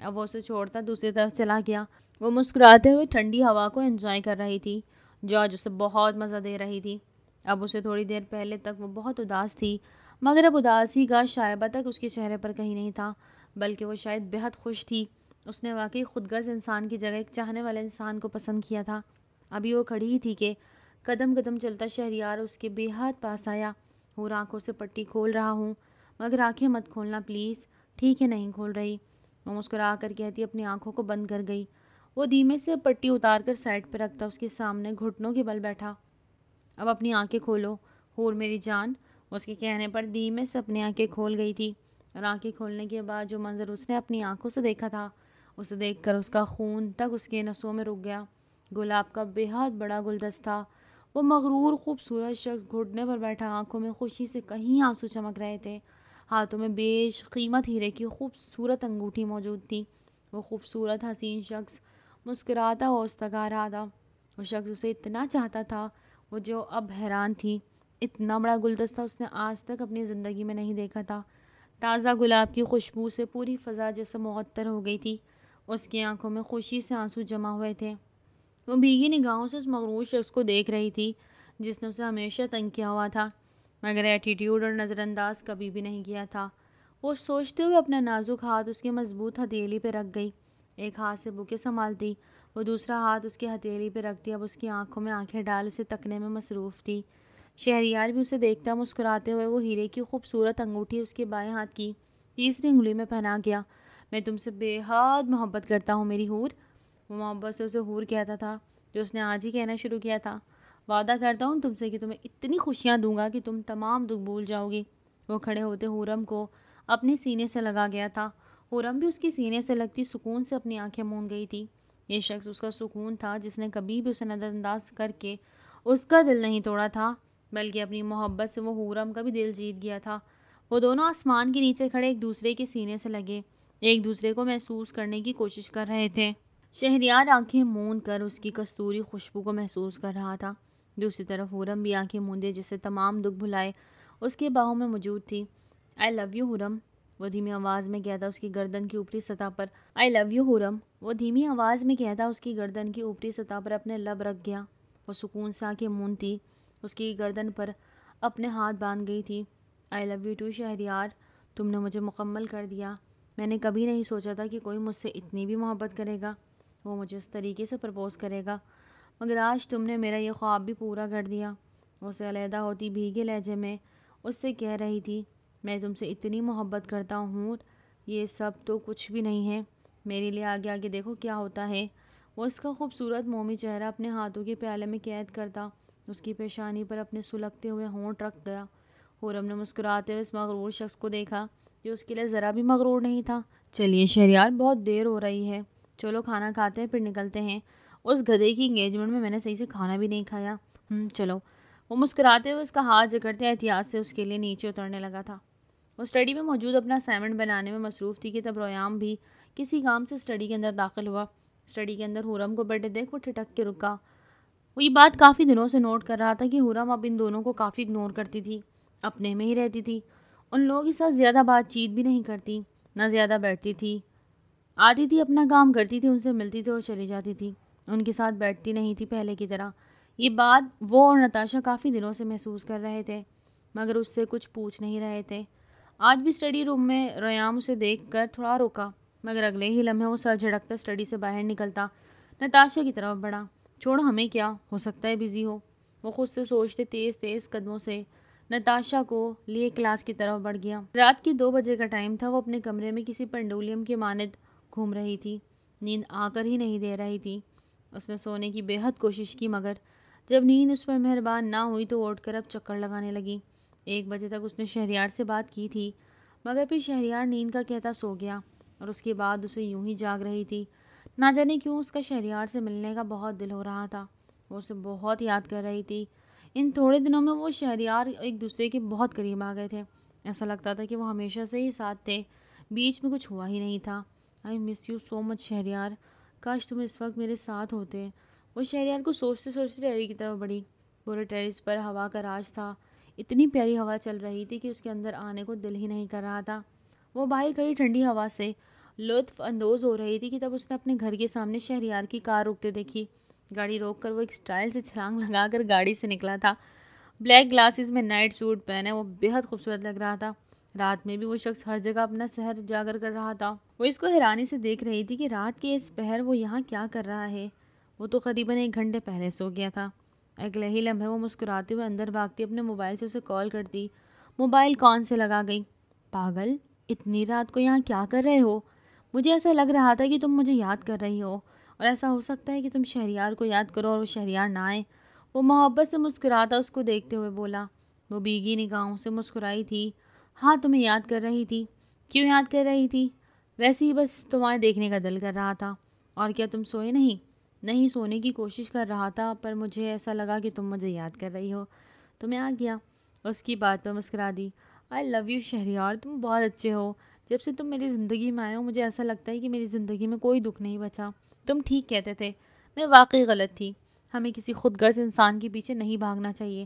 اب وہ اسے چھوڑتا دوسری طرف چلا گیا. وہ مسکراتے ہوئے ٹھنڈی ہوا کو انجوائے کر رہی تھی. جارج اسے بہت مزہ دے رہی تھی. اب اسے تھوڑی دیر پہلے تک وہ بہت اداس تھی، مگر اب اداسی کا شائبہ تک اس کے چہرے پر کہیں نہیں تھا، بلکہ وہ شاید بہت خوش تھی. اس نے واقعی خود غرض انسان کی جگہ ایک چاہنے والے انسان کو پسند کیا تھا. ابھی وہ کھڑی ہی تھی کہ قدم قدم چلتا شہریار اس کے بے حد پاس آیا. اور آنکھوں سے پٹی کھول رہا ہوں، مگر آنکھیں مت کھولنا پلیز. ٹھیک ہے نہیں کھول رہی، وہ مسکرا کر کہتی اپنی آنکھوں کو بند کر گئی. وہ دھیمے سے پٹی اتار کر سائڈ پہ رکھتا اس کے سامنے گھٹنوں کے بل بیٹھا. اب اپنی آنکھیں کھولو حور میری جان. اس کے کہنے پر دھیمے سے اپنی آنکھیں کھول گئی تھی، اور آنکھیں کھولنے کے بعد جو منظر اس نے اپنی آنکھوں سے دیکھا تھا اسے دیکھ کر اس کا خون تک اس کے نسوں میں رک گیا. گلاب کا بے حد بڑا گلدستہ. وہ مغرور خوبصورت شخص گھٹنے پر بیٹھا، آنکھوں میں خوشی سے کہیں آنسو چمک رہے تھے. ہاتھوں میں بیش قیمت ہیرے کی خوبصورت انگوٹھی موجود تھی. وہ خوبصورت حسین شخص مسکراتا ہوا اس تک آ رہا تھا. وہ شخص اسے اتنا چاہتا تھا وہ جو اب حیران تھی. اتنا بڑا گلدستہ اس نے آج تک اپنی زندگی میں نہیں دیکھا تھا. تازہ گلاب کی خوشبو سے پوری فضا جیسے معطر ہو گئی تھی. اس کی آنکھوں میں خوشی سے آنسو جمع ہوئے تھے. وہ بھیگی نگاہوں سے اس مغرور شخص کو دیکھ رہی تھی جس نے اسے ہمیشہ تنگ کیا ہوا تھا، مگر ایٹیٹیوڈ اور نظر انداز کبھی بھی نہیں کیا تھا. وہ سوچتے ہوئے اپنا نازک ہاتھ اس کے مضبوط ہتھیلی پہ رکھ گئی. ایک ہاتھ سے بوکے سنبھالتی، وہ دوسرا ہاتھ اس کی ہتھیلی پہ رکھتی. اب اس کی آنکھوں میں آنکھیں ڈال اسے تکنے میں مصروف تھی. شہریار بھی اسے دیکھتا مسکراتے ہوئے وہ ہیرے کی خوبصورت انگوٹھی اس کے بائیں ہاتھ کی تیسری انگلی میں پہنا گیا. میں تم سے بے حد محبت کرتا ہوں میری حور. وہ محبت سے اسے حور کہتا تھا جو اس نے آج ہی کہنا شروع کیا تھا. وعدہ کرتا ہوں تم سے کہ تمہیں اتنی خوشیاں دوں گا کہ تم تمام دکھ بھول جاؤ گی. وہ کھڑے ہوتے حورم کو اپنے سینے سے لگا گیا تھا. حورم بھی اس کی سینے سے لگتی سکون سے اپنی آنکھیں مون گئی تھی. یہ شخص اس کا سکون تھا جس نے کبھی بھی اسے نظر انداز کر کے اس کا دل نہیں توڑا تھا، بلکہ اپنی محبت سے وہ حورم کا بھی دل جیت گیا تھا. وہ دونوں آسمان کے نیچے کھڑے ایک دوسرے کے سینے سے لگے ایک دوسرے کو محسوس کرنے کی کوشش کر رہے تھے. شہریار آنکھیں مون کر اس کی کستوری خوشبو کو محسوس کر رہا تھا. دوسری طرف حورم بھی آنکھیں موندے جسے تمام دکھ بھلائے اس کے باہوں میں موجود تھی. آئی لو یو حورم، وہ دھیمی آواز میں کہتا اس کی گردن کی اوپری سطح پر. آئی لو یو حورم، وہ دھیمی آواز میں کہتا اس کی گردن کی اوپری سطح پر اپنے لب رکھ گیا. وہ سکون سے آنکھیں مونتی اس کی گردن پر اپنے ہاتھ باندھ گئی تھی. آئی لو یو ٹو شہریار، تم نے مجھے مکمل کر دیا. میں نے کبھی نہیں سوچا تھا کہ کوئی مجھ سے اتنی بھی محبت کرے گا، وہ مجھے اس طریقے سے پرپوز کرے گا، مگر آج تم نے میرا یہ خواب بھی پورا کر دیا. وہ اسے علیحدہ ہوتی بھیگے لہجے میں اس سے کہہ رہی تھی میں تم سے اتنی محبت کرتا ہوں، یہ سب تو کچھ بھی نہیں ہے میرے لیے. آگے آگے دیکھو کیا ہوتا ہے. وہ اس کا خوبصورت مومی چہرہ اپنے ہاتھوں کے پیالے میں قید کرتا اس کی پیشانی پر اپنے سلگتے ہوئے ہونٹ رکھ گیا. حورم نے مسکراتے ہوئے اس مغرور شخص کو دیکھا جو اس کے لیے ذرا بھی مغرور نہیں تھا. چلیے شہریار، بہت دیر ہو رہی ہے، چلو کھانا کھاتے ہیں پھر نکلتے ہیں. اس گدھے کی انگیجمنٹ میں نے صحیح سے کھانا بھی نہیں کھایا. چلو. وہ مسکراتے ہوئے اس کا ہاتھ جکڑتے احتیاط سے اس کے لیے نیچے اترنے لگا تھا. وہ اسٹڈی میں موجود اپنا اسائنمنٹ بنانے میں مصروف تھی کہ تب ریام بھی کسی کام سے اسٹڈی کے اندر داخل ہوا. اسٹڈی کے اندر حورم کو بیٹھے دیکھ وہ ٹھٹک کے رکا. وہ یہ بات کافی دنوں سے نوٹ کر رہا تھا کہ حورم اب ان دونوں کو کافی اگنور کرتی تھی، اپنے میں ہی رہتی تھی، ان لوگوں کے ساتھ زیادہ بات چیت بھی نہیں کرتی، نہ زیادہ بیٹھتی تھی. آتی تھی اپنا کام کرتی تھی، ان سے ملتی تھی اور چلی جاتی تھی، ان کے ساتھ بیٹھتی نہیں تھی پہلے کی طرح. یہ بات وہ اور نتاشا کافی دنوں سے محسوس کر رہے تھے، مگر اس سے کچھ پوچھ نہیں رہے تھے. آج بھی اسٹڈی روم میں ریام اسے دیکھ کر تھوڑا رکا، مگر اگلے ہی لمحے وہ سر جھڑکتا اسٹڈی سے باہر نکلتا نتاشا کی طرف بڑھا. چھوڑ ہمیں کیا، ہو سکتا ہے بزی ہو، وہ خود سے سوچتے تیز تیز قدموں سے نتاشا کو لیے کلاس کی طرف بڑھ گیا. رات کی 2 بجے کا ٹائم تھا. وہ اپنے کمرے میں کسی پنڈولیم کے مانند گھوم رہی تھی. نیند آ کر ہی نہیں دے رہی تھی. اس نے سونے کی بے حد کوشش کی، مگر جب نیند اس پر مہربان نہ ہوئی تو اٹھ کر اب چکر لگانے لگی. 1 بجے تک اس نے شہریار سے بات کی تھی، مگر پھر شہریار نیند کا کہتا سو گیا اور اس کے بعد اسے یوں ہی جاگ رہی تھی۔ نہ جانے کیوں اس کا شہریار سے ملنے کا بہت دل ہو رہا تھا، وہ اسے بہت یاد کر رہی تھی۔ ان تھوڑے دنوں میں وہ شہریار ایک دوسرے کے بہت قریب آ گئے تھے، ایسا لگتا تھا کہ وہ ہمیشہ سے ہی ساتھ تھے، بیچ میں کچھ ہوا ہی نہیں تھا۔ آئی مس یو سو مچ شہریار، کاش تم اس وقت میرے ساتھ ہوتے۔ وہ شہریار کو سوچتے سوچتے ڈیری کی طرف بڑھی۔ پورے ٹیرس پر ہوا کا راج تھا، اتنی پیاری ہوا چل رہی تھی کہ اس کے اندر آنے کو دل ہی نہیں کر رہا تھا۔ وہ باہر کھڑی ٹھنڈی ہوا سے لطف اندوز ہو رہی تھی کہ تب اس نے اپنے گھر کے سامنے شہریار کی کار روکتے دیکھی۔ گاڑی روک کر وہ ایک سٹائل سے چھلانگ لگا کر گاڑی سے نکلا تھا۔ بلیک گلاسز میں نائٹ سوٹ پہنے وہ بےحد خوبصورت لگ رہا تھا۔ رات میں بھی وہ شخص ہر جگہ اپنا سحر اجاگر کر رہا تھا۔ وہ اس کو حیرانی سے دیکھ رہی تھی کہ رات کے اس پہر وہ یہاں کیا کر رہا ہے۔ وہ تو قریباً 1 گھنٹے پہلے سو گیا تھا۔ اگلے ہی لمحے وہ مسکراتے ہوئے اندر بھاگتی اپنے موبائل سے اسے کال کرتی۔ موبائل کون سے لگا گئی۔ پاگل، اتنی رات کو یہاں کیا کر رہے ہو؟ مجھے ایسا لگ رہا تھا کہ تم مجھے یاد کر رہی ہو، اور ایسا ہو سکتا ہے کہ تم شہریار کو یاد کرو اور وہ شہریار نہ آئے۔ وہ محبت سے مسکراتا اس کو دیکھتے ہوئے بولا۔ وہ بھیگی نگاہوں سے مسکرائی تھی۔ ہاں، تمہیں یاد کر رہی تھی۔ کیوں یاد کر رہی تھی؟ ویسے ہی بس تمہیں دیکھنے کا دل کر رہا تھا۔ اور کیا تم سوئے نہیں؟ نہیں، سونے کی کوشش کر رہا تھا، پر مجھے ایسا لگا کہ تم مجھے یاد کر رہی ہو تو میں آ گیا۔ اس کی بات پہ مسکرا دی۔ آئی لو یو شہریار، تم بہت اچھے ہو۔ جب سے تم میری زندگی میں آئے ہو مجھے ایسا لگتا ہے کہ میری زندگی میں کوئی دکھ نہیں بچا۔ تم ٹھیک کہتے تھے، میں واقعی غلط تھی۔ ہمیں کسی خود غرض انسان کے پیچھے نہیں بھاگنا چاہیے۔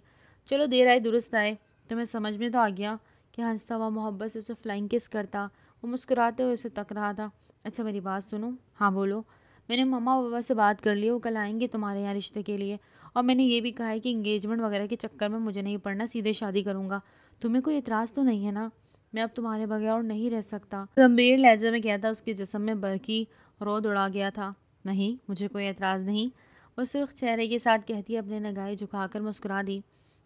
چلو دیر آئے درست آئے، تمہیں سمجھ میں تو آ گیا کہ ہنستا ہوا محبت سے اسے فلائنگ کس کرتا۔ وہ مسکراتے ہوئے اسے تک رہا تھا۔ اچھا میری بات سنو۔ ہاں بولو۔ میں نے مما بابا سے بات کر لی، وہ کل آئیں گے تمہارے یہاں رشتے کے لیے، اور میں نے یہ بھی کہا ہے کہ انگیجمنٹ وغیرہ کے چکر میں مجھے نہیں پڑنا، سیدھے شادی کروں گا۔ تمہیں کوئی اعتراض تو نہیں ہے نا؟ میں اب تمہارے بغیر اور نہیں رہ سکتا۔ گمبھیر لہجے میں کہتا اس کے جسم میں برقی رعد اڑا گیا تھا۔ نہیں، مجھے کوئی اعتراض نہیں، وہ سرخ چہرے کے ساتھ کہتی اپنے نگاہیں جھکا کر مسکرا دی۔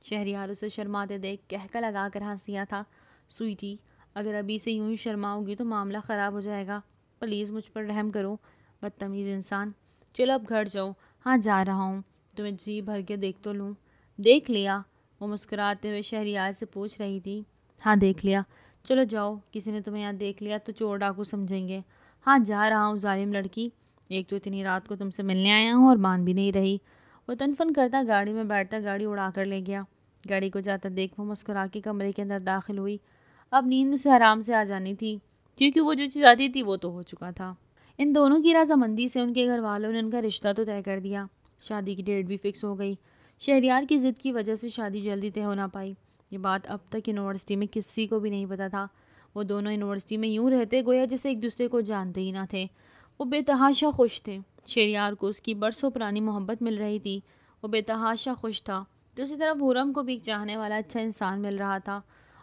شہریار اسے شرماتے دیکھ کہکا لگا کر ہنسیا تھا۔ سوئٹی، اگر ابھی سے یوں ہی شرماؤ گی تو معاملہ خراب ہو جائے گا، پلیز مجھ پر رحم کرو، بدتمیز انسان۔ چلو اب گھر جاؤ۔ ہاں جا رہا ہوں، تمہیں جی بھر کے دیکھ تو لوں۔ دیکھ لیا؟ وہ مسکراتے ہوئے شہریار سے پوچھ رہی تھی۔ ہاں دیکھ لیا۔ چلو جاؤ، کسی نے تمہیں یہاں دیکھ لیا تو چور ڈاکو سمجھیں گے۔ ہاں جا رہا ہوں ظالم لڑکی، ایک تو اتنی رات کو تم سے ملنے آیا ہوں اور مان بھی نہیں رہی۔ وہ تنفن کرتا گاڑی میں بیٹھتا گاڑی اڑا کر لے گیا۔ گاڑی کو جاتا دیکھ وہ مسکرا کے کمرے کے اندر داخل ہوئی۔ اب نیند اسے آرام سے آ جانی تھی، کیونکہ وہ جو چاہتی تھی وہ تو ہو چکا تھا۔ ان دونوں کی رضامندی سے ان کے گھر والوں نے ان کا رشتہ تو طے کر دیا۔ شادی کی ڈیٹ بھی فکس ہو گئی۔ شہریار کی ضد کی وجہ سے شادی جلدی طے ہو نہ پائی۔ یہ بات اب تک یونیورسٹی میں کسی کو بھی نہیں پتا تھا۔ وہ دونوں یونیورسٹی میں یوں رہتے گویا جیسے ایک دوسرے کو جانتے ہی نہ تھے۔ وہ بے تحاشا خوش تھے۔ شہریار کو اس کی برسوں پرانی محبت مل رہی تھی، وہ بے تحاشا خوش تھا۔ دوسری طرف حرم کو بھی ایک چاہنے والا اچھا انسان مل رہا تھا،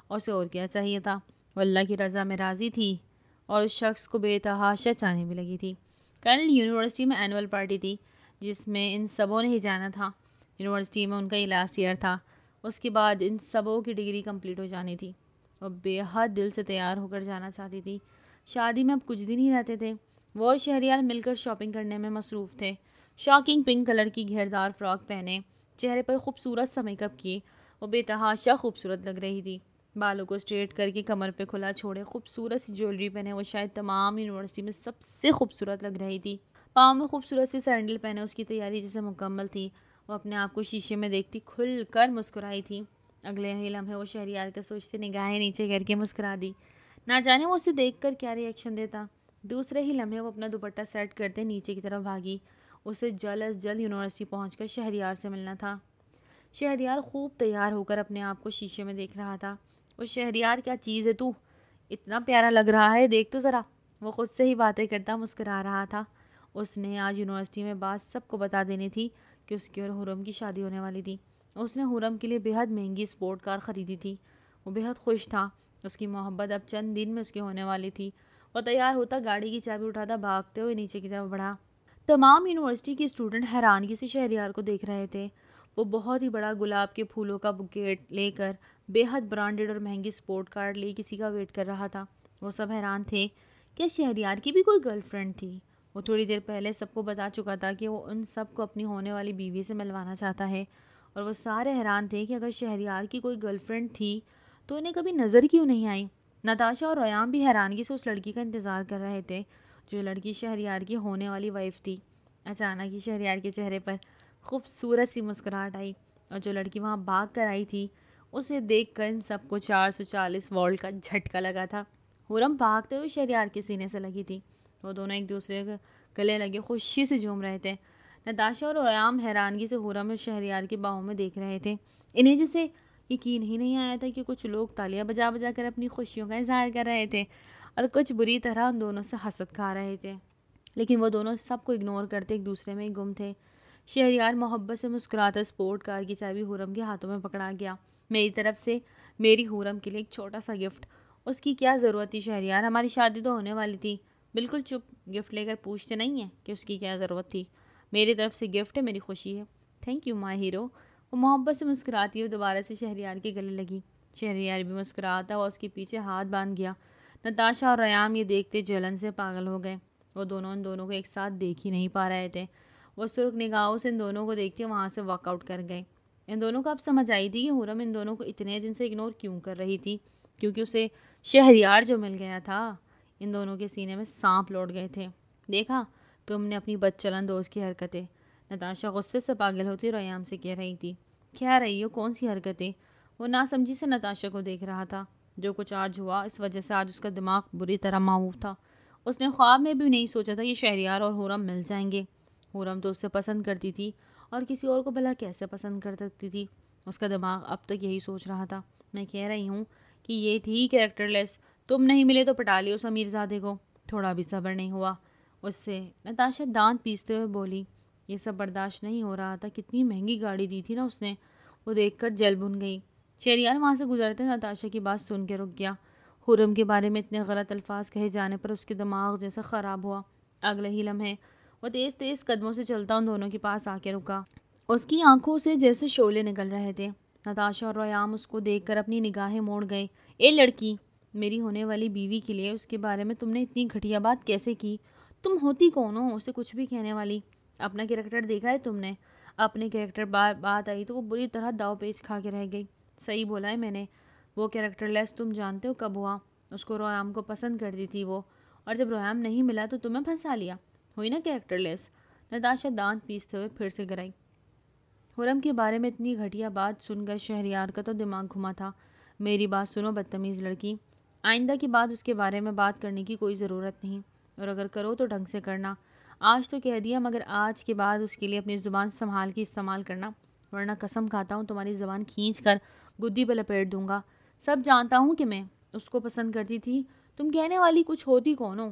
اور اسے اور کیا چاہیے تھا۔ وہ اللہ کی رضا میں راضی تھی اور اس شخص کو بے تحاشا چاہنے بھی لگی تھی۔ کل یونیورسٹی میں اینول پارٹی تھی جس میں ان سبوں نے ہی جانا تھا۔ یونیورسٹی میں ان کا یہ لاسٹ ایئر تھا، اس کے بعد ان سبوں کی ڈگری کمپلیٹ ہو جانی تھی۔ وہ بے حد دل سے تیار ہو کر جانا چاہتی تھی۔ شادی میں اب کچھ دن ہی رہتے تھے۔ وہ اور شہریار مل کر شاپنگ کرنے میں مصروف تھے۔ شاکنگ پنک کلر کی گھیردار فراک پہنے، چہرے پر خوبصورت سا میک اپ کیے، وہ بے تحاشا خوبصورت لگ رہی تھی۔ بالوں کو اسٹریٹ کر کے کمر پہ کھلا چھوڑے خوبصورت سی جیولری پہنے وہ شاید تمام یونیورسٹی میں سب سے خوبصورت لگ رہی تھی۔ پاؤں میں خوبصورت سی سینڈل پہنے اس کی تیاری جیسے مکمل تھی۔ وہ اپنے آپ کو شیشے میں دیکھتی کھل کر مسکرائی تھی۔ اگلے ہی لمحے وہ شہریار کا سوچتے نگاہیں نیچے کر کے مسکرا دی۔ نہ جانے وہ اسے دیکھ کر کیا ری ایکشن دیتا۔ دوسرے ہی لمحے وہ اپنا دوپٹہ سیٹ کرتے نیچے کی طرف بھاگی۔ اسے جلد از جلد یونیورسٹی پہنچ کر شہریار سے ملنا تھا۔ شہریار خوب تیار ہو کر اپنے آپ کو شیشے میں دیکھ رہا تھا۔ وہ شہریار کیا چیز ہے تو، اتنا پیارا لگ رہا ہے، دیکھ تو ذرا۔ وہ خود سے ہی باتیں کرتا مسکرا رہا تھا۔ اس نے آج یونیورسٹی میں بات سب کو بتا دینی تھی کہ اس کی اور حرم کی شادی ہونے والی تھی۔ اس نے حرم کے لیے بے حد مہنگی اسپورٹ کار خریدی تھی۔ وہ بے حد خوش تھا، اس کی محبت اب چند دن میں اس کی ہونے والی تھی۔ وہ تیار ہوتا گاڑی کی چابی اٹھاتا بھاگتے ہوئے نیچے کی طرف بڑھا۔ تمام یونیورسٹی کے اسٹوڈنٹ حیرانگی سے شہریار کو دیکھ رہے تھے۔ وہ بہت ہی بڑا گلاب کے پھولوں کا بکیٹ لے کر بے حد برانڈڈ اور مہنگی اسپورٹ کار لے کسی کا ویٹ کر رہا تھا۔ وہ سب حیران تھے، کیا شہریار کی بھی کوئی گرل فرینڈ تھی؟ وہ تھوڑی دیر پہلے سب کو بتا چکا تھا کہ وہ ان سب کو اپنی ہونے والی بیوی سے ملوانا چاہتا ہے، اور وہ سارے حیران تھے کہ اگر شہریار کی کوئی گرل فرینڈ تھی تو انہیں کبھی نظر کیوں نہیں آئی؟ نتاشا اور ریان بھی حیرانگی سے اس لڑکی کا انتظار کر رہے تھے جو لڑکی شہریار کی ہونے والی وائف تھی۔ اچانک ہی شہریار کے چہرے پر خوبصورت سی مسکراہٹ آئی اور جو لڑکی وہاں بھاگ کر آئی تھی اسے دیکھ کر ان سب کو 440 وولٹ کا جھٹکا لگا تھا۔ خرم بھاگتے ہوئے شہریار کے سینے سے لگی تھی۔ وہ دونوں ایک دوسرے کے گلے لگے خوشی سے جھوم رہے تھے۔ نتاشا اور ریان حیرانگی سے خرم اور شہریار کے باہوں میں دیکھ رہے تھے۔ انہیں جیسے یقین ہی نہیں آیا تھا کہ کچھ لوگ تالیاں بجا بجا کر اپنی خوشیوں کا اظہار کر رہے تھے اور کچھ بری طرح ان دونوں سے حسد کھا رہے تھے، لیکن وہ دونوں سب کو اگنور کرتے ایک دوسرے میں گم تھے۔ شہریار محبت سے مسکراتا اسپورٹ کار کی چابی خرم کے ہاتھوں میں پکڑا گیا۔ میری طرف سے میری خرم کے لیے ایک چھوٹا سا گفٹ۔ اس کی کیا ضرورت تھی شہریار؟ ہماری شادی تو ہونے والی تھی۔ بالکل چپ، گفٹ لے کر پوچھتے نہیں ہیں کہ اس کی کیا ضرورت تھی؟ میری طرف سے گفٹ ہے، میری خوشی ہے۔ Thank you my hero. وہ محبت سے مسکراتی ہوئی دوبارہ سے شہریار کے گلے لگی۔ شہریار بھی مسکراتا ہوا اس کے پیچھے ہاتھ باندھ گیا۔ نتاشا اور ریان یہ دیکھتے جلن سے پاگل ہو گئے۔ وہ دونوں ان دونوں کو ایک ساتھ دیکھ ہی نہیں پا رہے تھے۔ وہ سرخ نگاہوں سے ان دونوں کو دیکھتے وہاں سے واک آؤٹ کر گئے۔ ان دونوں کو اب سمجھ آئی تھی کہ خرم ان دونوں کو اتنے دن سے اگنور کیوں کر رہی تھی، کیونکہ اسے شہریار جو مل گیا تھا۔ ان دونوں کے سینے میں سانپ لوٹ گئے تھے۔ دیکھا تم نے اپنی بد چلن دوست کی حرکتیں، نتاشا غصے سے پاگل ہوتی ریان سے کہہ رہی تھی۔ کہہ رہی ہو کون سی حرکتیں؟ وہ ناسمجھی سے نتاشا کو دیکھ رہا تھا۔ جو کچھ آج ہوا اس وجہ سے آج اس کا دماغ بری طرح معوف تھا۔ اس نے خواب میں بھی نہیں سوچا تھا کہ شہریار اور خرم مل جائیں گے۔ خرم تو اسے پسند کرتی تھی اور کسی اور کو بھلا کیسے پسند کر سکتی تھی؟ اس کا دماغ اب تک یہی سوچ رہا تھا۔ میں کہہ رہی ہوں کہ یہ تھی کریکٹر لیس۔ تم نہیں ملے تو پٹا لیو اس امیر زادے کو۔ تھوڑا بھی صبر نہیں ہوا اس سے۔ نتاشا دانت پیستے ہوئے بولی۔ یہ سب برداشت نہیں ہو رہا تھا۔ کتنی مہنگی گاڑی دی تھی نا اس نے۔ وہ دیکھ کر جل بھن گئی۔ شہریار وہاں سے گزرتے نتاشا کی بات سن کے رک گیا۔ خرم کے بارے میں اتنے غلط الفاظ کہے جانے پر اس کے دماغ جیسے خراب ہوا۔ اگلے ہی لمحے وہ تیز تیز قدموں سے چلتا ان دونوں کے پاس آ کے رکا۔ اس کی آنکھوں سے جیسے شعلے نکل رہے تھے۔ نتاشا اور ریان اس کو دیکھ کر اپنی نگاہیں موڑ گئے۔ اے لڑکی، میری ہونے والی بیوی کے لیے اس کے بارے میں تم نے اتنی گھٹیا بات کیسے کی؟ تم ہوتی کون ہو اسے کچھ بھی کہنے والی؟ اپنا کریکٹر دیکھا ہے تم نے؟ اپنے کریکٹر بات آئی تو وہ بری طرح داؤ پیچ کھا کے رہ گئی۔ صحیح بولا ہے میں نے۔ وہ کریکٹر لیس تم جانتے ہو کب ہوا؟ اس کو ریان کو پسند کرتی تھی وہ، اور جب ریان نہیں ملا تو تمہیں پھنسا لیا۔ ہوئی نا کریکٹر لیس؟ نتاشا دانت پیستے ہوئے پھر سے گرائی۔ خرم کے بارے میں اتنی گھٹیا بات سن کر شہریار کا تو دماغ گھما تھا۔ میری بات سنو بدتمیز لڑکی، آئندہ کی بات اس کے بارے میں بات کرنے کی کوئی ضرورت نہیں، اور اگر کرو تو ڈھنگ سے کرنا۔ آج تو کہہ دیا، مگر آج کے بعد اس کے لیے اپنی زبان سنبھال کے استعمال کرنا، ورنہ قسم کھاتا ہوں تمہاری زبان کھینچ کر گدی پہ لپیٹ دوں گا۔ سب جانتا ہوں کہ میں اس کو پسند کرتی تھی، تم کہنے والی کچھ ہوتی کون ہو؟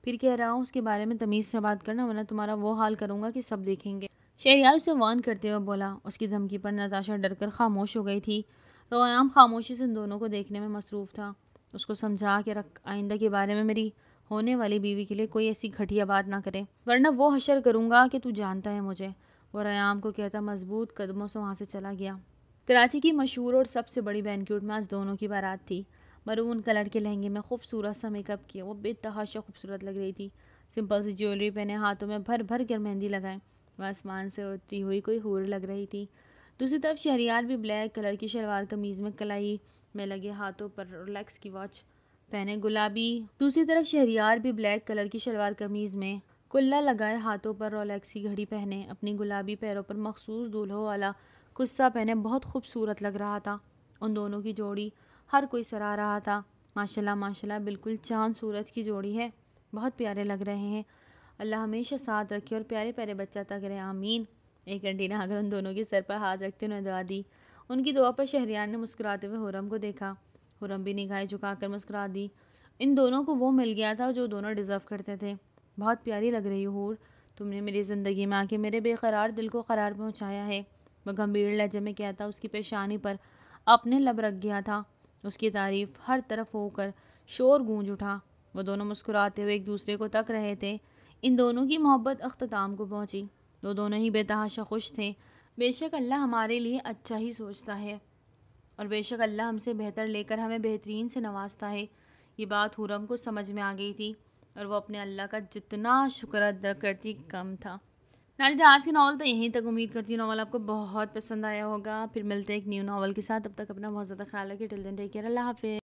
پھر کہہ رہا ہوں اس کے بارے میں تمیز سے بات کرنا، ورنہ تمہارا وہ حال کروں گا کہ سب دیکھیں گے۔ شہریار اسے وارن کرتے ہوئے بولا۔ اس کی دھمکی پر نتاشا ڈر کر خاموش ہو گئی تھی۔ ریان خاموشی سے ان دونوں کو دیکھنے میں مصروف تھا۔ اس کو سمجھا کے رکھ، آئندہ کے بارے میں میری ہونے والی بیوی کے لیے کوئی ایسی گھٹیا بات نہ کرے، ورنہ وہ حشر کروں گا کہ تو جانتا ہے مجھے۔ وہ ریان کو کہتا مضبوط قدموں سے وہاں سے چلا گیا۔ کراچی کی مشہور اور سب سے بڑی بینکوٹ میں آج دونوں کی بارات تھی۔ مرون کلر کے لہنگے میں خوبصورت سا میک اپ کیا وہ بے تحاشا خوبصورت لگ رہی تھی۔ سمپل سی جیولری پہنے، ہاتھوں میں بھر بھر کر مہندی لگائے، وہ آسمان سے اڑتی ہوئی کوئی حور لگ رہی تھی۔ دوسری طرف شہریار بھی بلیک کلر کی شلوار قمیض میں کلائی میں لگے ہاتھوں پر رولیکس کی واچ پہنے دوسری طرف شہریار بھی بلیک کلر کی شلوار قمیض میں کلا لگائے ہاتھوں پر رولیکس کی گھڑی پہنے، اپنی گلابی پیروں پر مخصوص دولہوں والا کسا پہنے بہت خوبصورت لگ رہا تھا۔ ان دونوں کی جوڑی ہر کوئی سراہ رہا تھا۔ ماشاءاللہ ماشاءاللہ، بالکل چاند سورج کی جوڑی ہے، بہت پیارے لگ رہے ہیں۔ اللہ ہمیشہ ساتھ رکھے اور پیارے پیارے بچہ تک رہے، آمین۔ ایک آنٹی نے اگر ان دونوں کے سر پر ہاتھ رکھتے انہیں دعا دی۔ ان کی دعا پر شہریار نے مسکراتے ہوئے خرم کو دیکھا۔ خرم بھی نگاہیں جھکا کر مسکرا دی۔ ان دونوں کو وہ مل گیا تھا جو دونوں ڈیزرو کرتے تھے۔ بہت پیاری لگ رہی ہو حور، تم نے میری زندگی میں آ کے میرے بے قرار دل کو قرار پہنچایا ہے، وہ گمبھیر لہجے میں کہتا اس کی پیشانی پر اپنے لب رکھ گیا تھا۔ اس کی تعریف ہر طرف ہو کر شور گونج اٹھا۔ وہ دونوں مسکراتے ہوئے ایک دوسرے کو تک رہے تھے۔ ان دونوں کی محبت اختتام کو پہنچی۔ وہ دونوں ہی بے تحاشا خوش تھے۔ بے شک اللہ ہمارے لیے اچھا ہی سوچتا ہے، اور بے شک اللہ ہم سے بہتر لے کر ہمیں بہترین سے نوازتا ہے۔ یہ بات خرم کو سمجھ میں آ گئی تھی، اور وہ اپنے اللہ کا جتنا شکر ادا کرتی کم تھا۔ ناظرین آج کی ناول تو یہیں تک، امید کرتی ہوں ناول آپ کو بہت پسند آیا ہوگا. پھر ملتے ہیں ایک نیو ناول کے ساتھ، تب تک اپنا بہت زیادہ خیال رکھیے. ٹل دین ٹیک کیئر، اللہ حافظ.